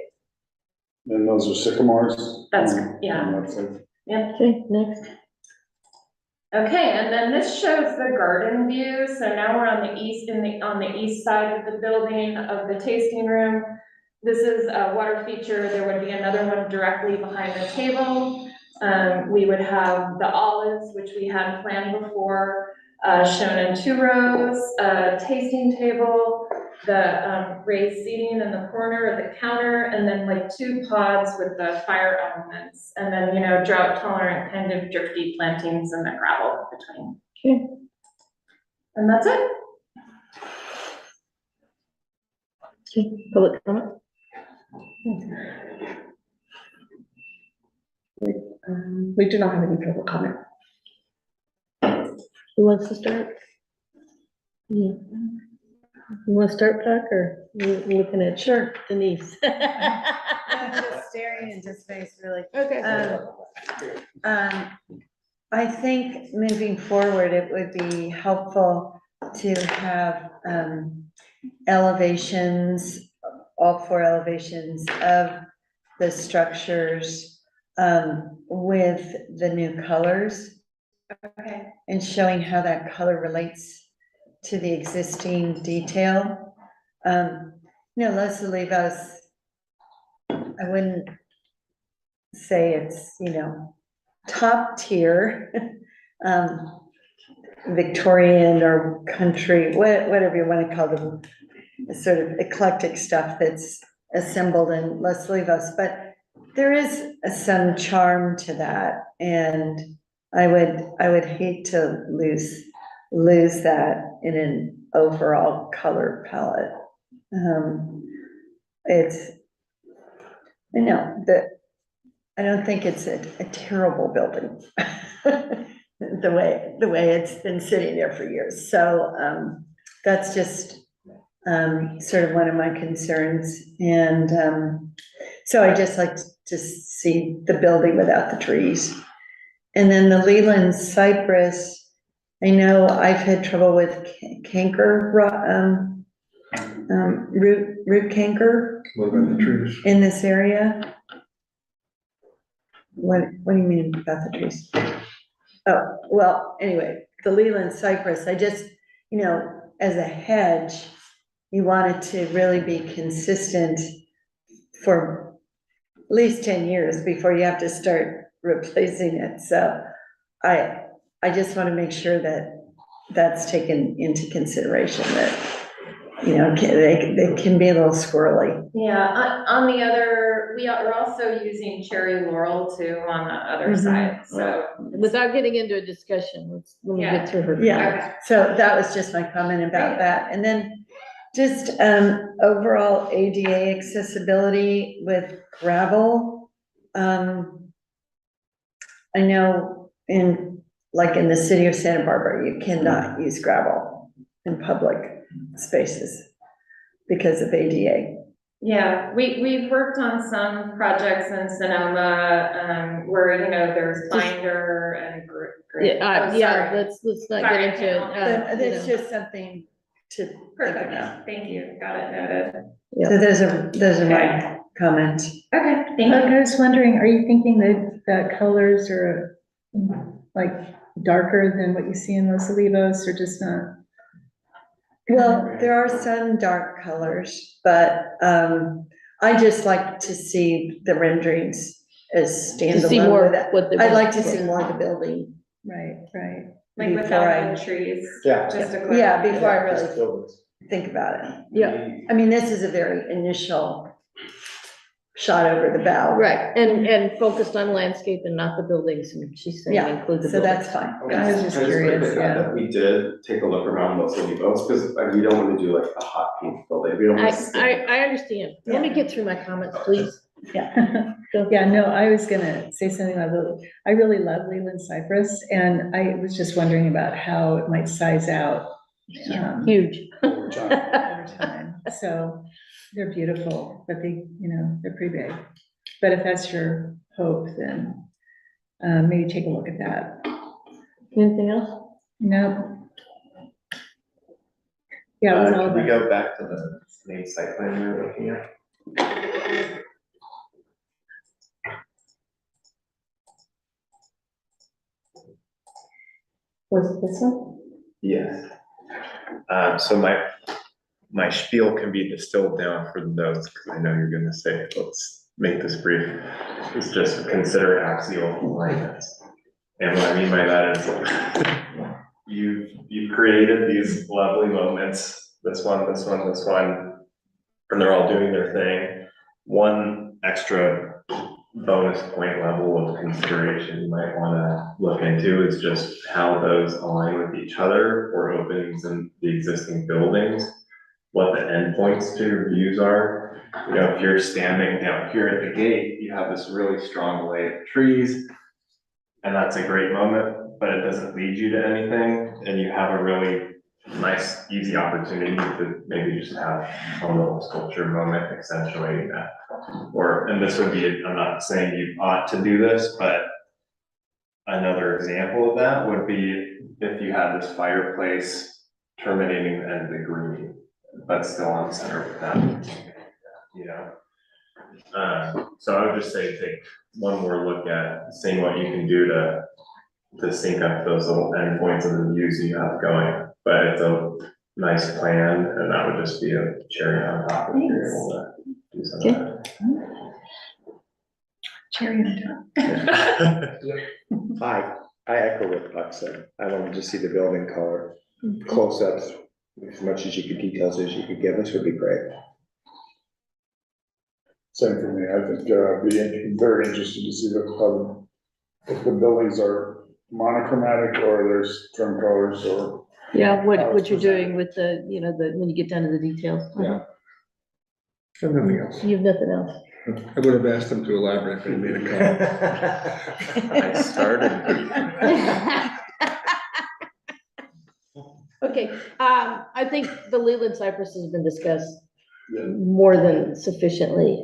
And those are sycamores? That's, yeah. Yeah. Okay, next. Okay, and then this shows the garden view. So now we're on the east, on the east side of the building of the tasting room. This is a water feature. There would be another one directly behind the table. We would have the olives, which we had planned before, shown in 2 rows, a tasting table, the raised seating in the corner of the counter, and then like 2 pods with the fire elements, and then, you know, drought tolerant kind of drifty plantings in the gravel between. Okay. And that's it. Okay, public comment? We do not have any public comment. Who wants to start? You want to start, Puck, or you looking at? Sure. Denise. I'm just staring into space, really. Okay. I think moving forward, it would be helpful to have elevations, all 4 elevations of the structures with the new colors. Okay. And showing how that color relates to the existing detail. Los Olivos, I wouldn't say it's, top tier, Victorian or country, whatever you want to call them, sort of eclectic stuff that's assembled in Los Olivos, but there is some charm to that, and I would hate to lose that in an overall color palette. I don't think it's a terrible building, the way it's been sitting there for years. So that's just sort of one of my concerns. And so I just like to see the building without the trees. And then the Leland cypress, I know I've had trouble with canker, root canker. What about the trees? In this area. What do you mean about the trees? Oh, well, anyway, the Leland cypress, I just, as a hedge, you want it to really be consistent for at least 10 years before you have to start replacing it. So I just want to make sure that that's taken into consideration, that, they can be a little squirrely. Yeah, on the other, we're also using cherry laurel too on the other side, so. Without getting into a discussion, let me get through her. Yeah, so that was just my comment about that. And then just overall ADA accessibility with gravel. I know in the city of Santa Barbara, you cannot use gravel in public spaces because of ADA. Yeah, we've worked on some projects in Sonoma, where, there's binder and let's not get into it. That's just something to think Perfect, about. thank you, got it noted. So those are my comments. Okay, thank you. I was wondering, are you thinking that colors are like darker than what you see in Los Olivos, or just not? Well, there are some dark colors, but I just like to see the renderings as standalone. To see more with it. what the. I'd like to see more of the building. Right. Like before without the trees. Yeah. Just to clarify. Yeah, before I Just really buildings. think about it. Yeah. I mean, this is a very initial shot over the bow. Right, and focused on landscape and not the buildings, and she's saying Yeah, include the so buildings. that's fine. I was just curious, yeah. That we did take a look around Los Olivos, because we don't want to do like a hot pink building, we don't want to. I understand. Let me get through my comments, please. Yeah. Yeah, no, I was gonna say something about I really love Leland cypress, and I was just wondering about how it might size out. Huge. Over time. Over time. So they're beautiful, but they're pretty big. But if that's your hope, then maybe take a look at that. Anything else? No. Yeah, it was all Can we about. go back to the main site plan we were looking at? Was it this one? Yes. So my spiel can be distilled down for the notes, because I know you're gonna say, let's make this brief. It's just consider axial alignments. And what I mean by that is you've created these lovely moments, this one, and they're all doing their thing. One extra bonus point level of consideration you might wanna look into is just how those align with each other or openings in the existing buildings. what the endpoints to your views are. You know, if you're standing down here at the gate, you have this really strong array of trees. And that's a great moment, but it doesn't lead you to anything, and you have a really nice, easy opportunity to maybe just have a little sculpture moment accentuating that. Or, and this would be, I'm not saying you ought to do this, but another example of that would be if you had this fireplace terminating the end of the green, but still on center with that, you know? So I would just say, take one more look at seeing what you can do to sync up those little endpoints of the views you have going. But it's a nice plan, and that would just be a cherry on top if you're able to do something. Okay. Cherry on top. I echo what Puck said. I wanted to see the building color, close-ups, as much as you could, details as you could give us would be great. Same for me. I think, be very interested to see if the buildings are monochromatic or there's trim colors or. Yeah, what you're doing with the, you know, when you get down to the details. Yeah. And nothing else. You have nothing else. I would have asked him to elaborate, but he made a comment. I started. Okay, I think the Leland cypress has been discussed more than sufficiently.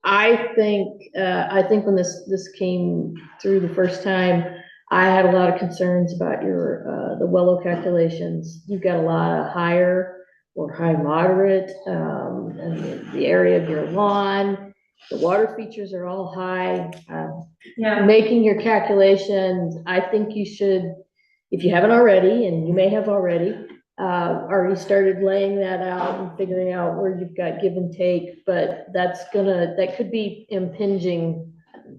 I think when this came through the first time, I had a lot of concerns about the Wello calculations. You've got a lot of higher or high moderate, and the area of your lawn, the water features are all high. Making your calculations, I think you should, if you haven't already, and you may have already started laying that out and figuring out where you've got give and take, but that could be impinging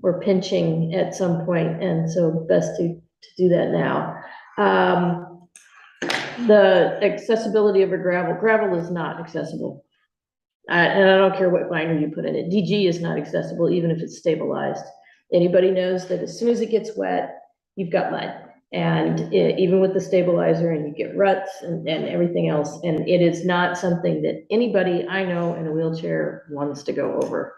or pinching at some point, and so best to do that now. The accessibility of a gravel is not accessible. And I don't care what binder you put in it. DG is not accessible, even if it's stabilized. Anybody knows that as soon as it gets wet, you've got mud. And even with the stabilizer, and you get ruts and everything else. And it is not something that anybody I know in a wheelchair wants to go over.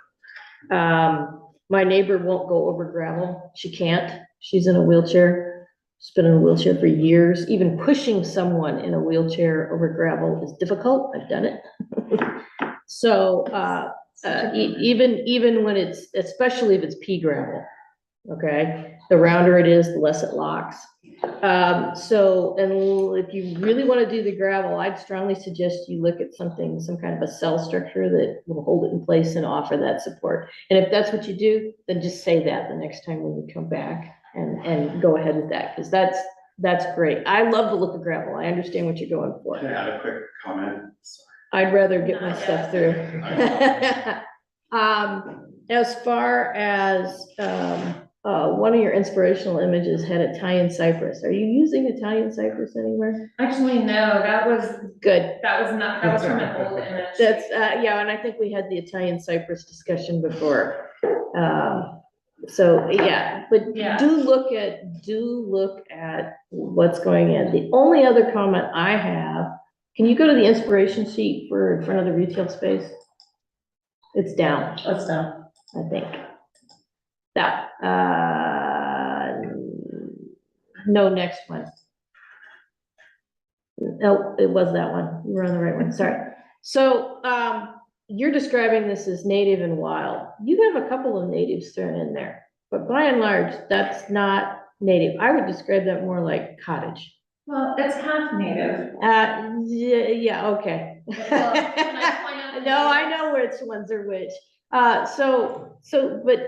My neighbor won't go over gravel. She can't. She's in a wheelchair. She's been in a wheelchair for years. Even pushing someone in a wheelchair over gravel is difficult. I've done it. So even when it's, especially if it's pea gravel, okay, the rounder it is, the less it locks. So, and if you really want to do the gravel, I'd strongly suggest you look at some kind of a cell structure that will hold it in place and offer that support. And if that's what you do, then just say that the next time when you come back and go ahead with that, because that's great. I love the look of gravel. I understand what you're going for. Can I add a quick comment? I'd rather get my stuff through. As far as, one of your inspirational images had Italian cypress. Are you using Italian cypress anywhere? Actually, no, that was good. That was from an old image. That's, yeah, and I think we had the Italian cypress discussion before. So, yeah, but do look at what's going in. The only other comment I have, can you go to the inspiration sheet for in front of the retail space? It's down. It's down. I think. That, no, next one. No, it was that one. You were on the right one, sorry. So, you're describing this as native and wild. You have a couple of natives thrown in there, but by and large, that's not native. I would describe that more like cottage. Well, it's half native. Yeah, okay. No, I know which ones are which. But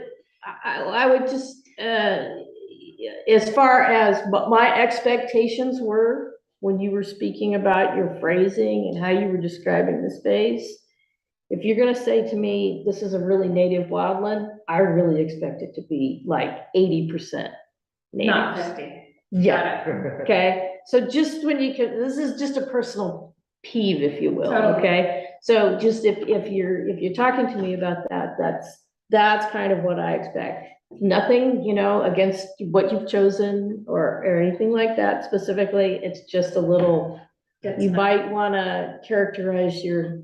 I would just, as far as what my expectations were when you were speaking about your phrasing and how you were describing the space, if you're gonna say to me, this is a really native wildland, I really expect it to be like 80% native. Not 50. Yeah, okay, so just when you can, this is just a personal peeve, if you will, Totally. okay? So just if you're talking to me about that, that's kind of what I expect. Nothing, against what you've chosen or anything like that specifically. It's just a little you might wanna characterize your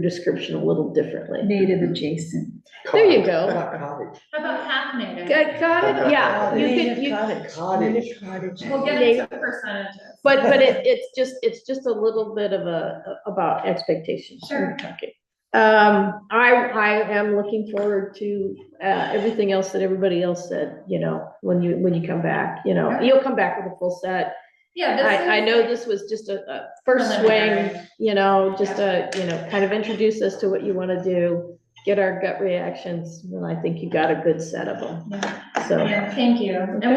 description a little differently. Native adjacent. There you go. Cottage. How about half native? Got it, yeah, you Native could, you, cottage. Native cottage. We'll get into percentages. but it's just a little bit of about expectations. when you're talking. I am looking forward to, everything else that everybody else said, you know, when you come back, you know, you'll come back with a full set. Yeah, this I is- know this was just a first Preliminary. swing, you know, just you know, kind of introduce us to what you wanna do, get our gut reactions, and I think you got a good set of them, so. Yeah, thank you. And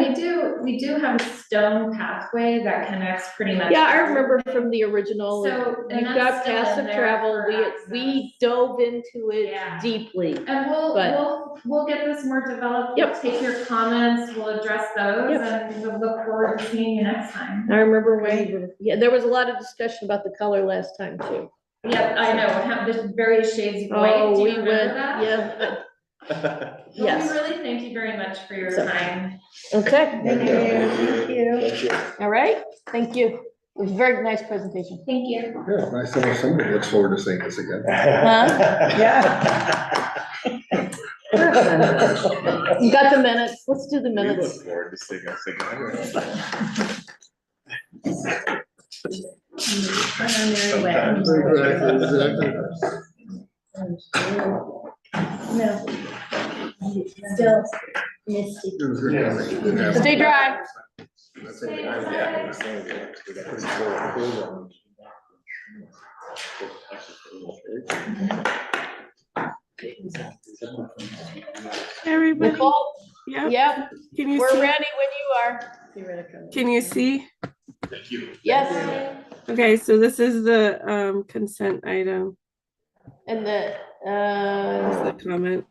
we do have a stone pathway that connects pretty much. Yeah, I remember from the original, So, and you've that's got still paths in of there travel, for we dove into it Yeah. deeply. And But- we'll get this more developed. Yep. We'll take your comments, we'll address those, Yep. and we'll look forward to seeing you next time. I remember when, yeah, there was a lot of discussion about the color last time too. Yeah, I know, have the various shades of white, Oh, do we you remember went, that? yeah, Well, yes. we really thank you very much for your So- time. Okay. Thank you. All right, thank you. It was a very nice presentation. Thank you. Yeah, nice to know somebody looks forward to seeing this again. You got the minutes, let's do the We minutes. look forward to seeing us again. Sometimes. No. Still misty. Stay dry. Everybody, Nicole, yeah, yep, can you we're see? ready when you are. Can you see? Thank you. Yes, Okay, so this is the consent item, and the, this is the comment.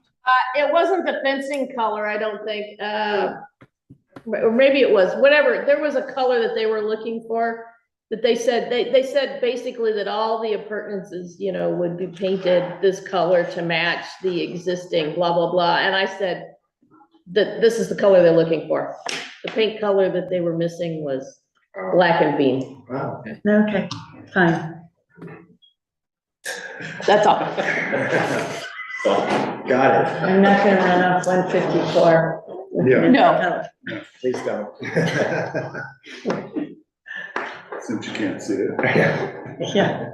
it wasn't the fencing color, I don't think, or maybe it was, whatever, there was a color that they were looking for. That they said, they said basically that all the appurtenances, you know, would be painted this color to match the existing blah, blah, blah, and I said that this is the color they're looking for. The paint color that they were missing was black and bean, Wow. Okay, fine. that's all. Got it. I'm not gonna run off 154. Yeah. No. Please don't. Since you can't see it. Yeah,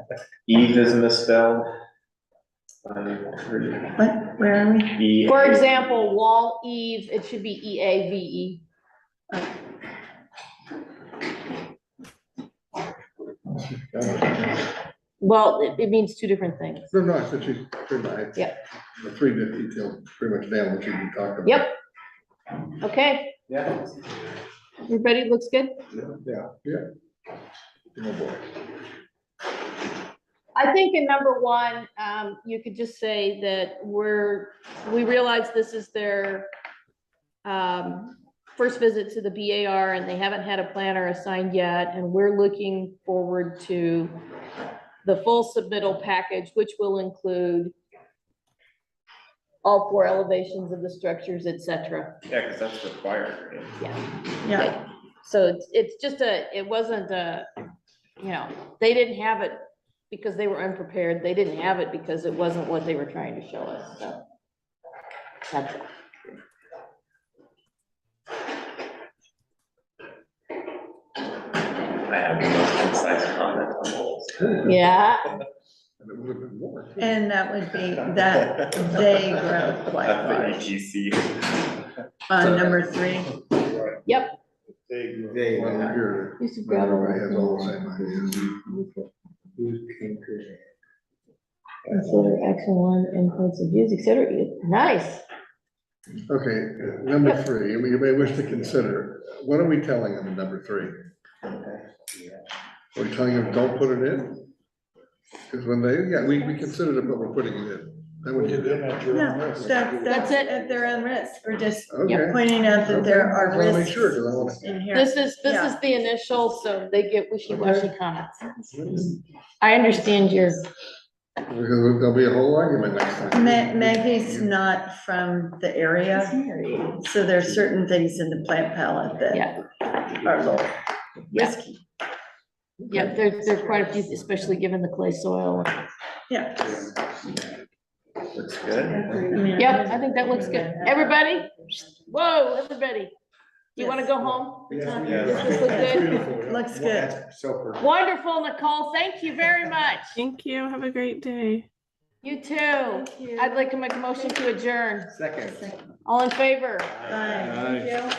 Eve is misspelled. what, where are we? E. For example, wall eve, it should be E-A-V-E. Well, it means two different things. No, I said she's pretty nice. Yep. The three details pretty much down what you talked about. Yep. Okay, Yeah. everybody looks good? Yeah. Oh, boy. I think in number one, you could just say that we realize this is their first visit to the BAR and they haven't had a planner assigned yet, and we're looking forward to the full submittal package, which will include all 4 elevations of the structures, et cetera. Yeah, because that's required, right? Yeah, So it's just it wasn't you know, they didn't have it because they were unprepared. They didn't have it because it wasn't what they were trying to show us, so. That's it. I have the most concise comment on those. Yeah, And it would have been more. and that would be that they grow quite That's large. the ETC. On number 3, yep. They. Here, Piece of gravel. everybody has all the same ideas. Consider action 1, endpoints of views, et cetera. Nice. Okay, number 3, you may wish to consider, what are we telling them in number 3? Are we telling them don't put it in? Because when we considered it, but we're putting it in. That would you do. no, that's it, at their own risk, we're just Okay. pointing out that there I are wanna make risks sure, 'cause I wanna. inherent. This is Yeah. the initial, so they get wishy-washy comments. I understand your, Because there'll be a whole argument next time. Maggie's not from the area, so there's certain things in the plant palette that yeah. are a little risky. Yeah, there are quite a few, especially given the clay soil. Yeah. Looks good. Yep, I think that looks good. Everybody? Whoa, everybody. You want to go home? Does this look good? Looks good. So perfect. Wonderful, Nicole. Thank you very much. Thank you. Have a great day. You too. I'd like to make a motion to adjourn. Second. All in favor? Bye. Aye.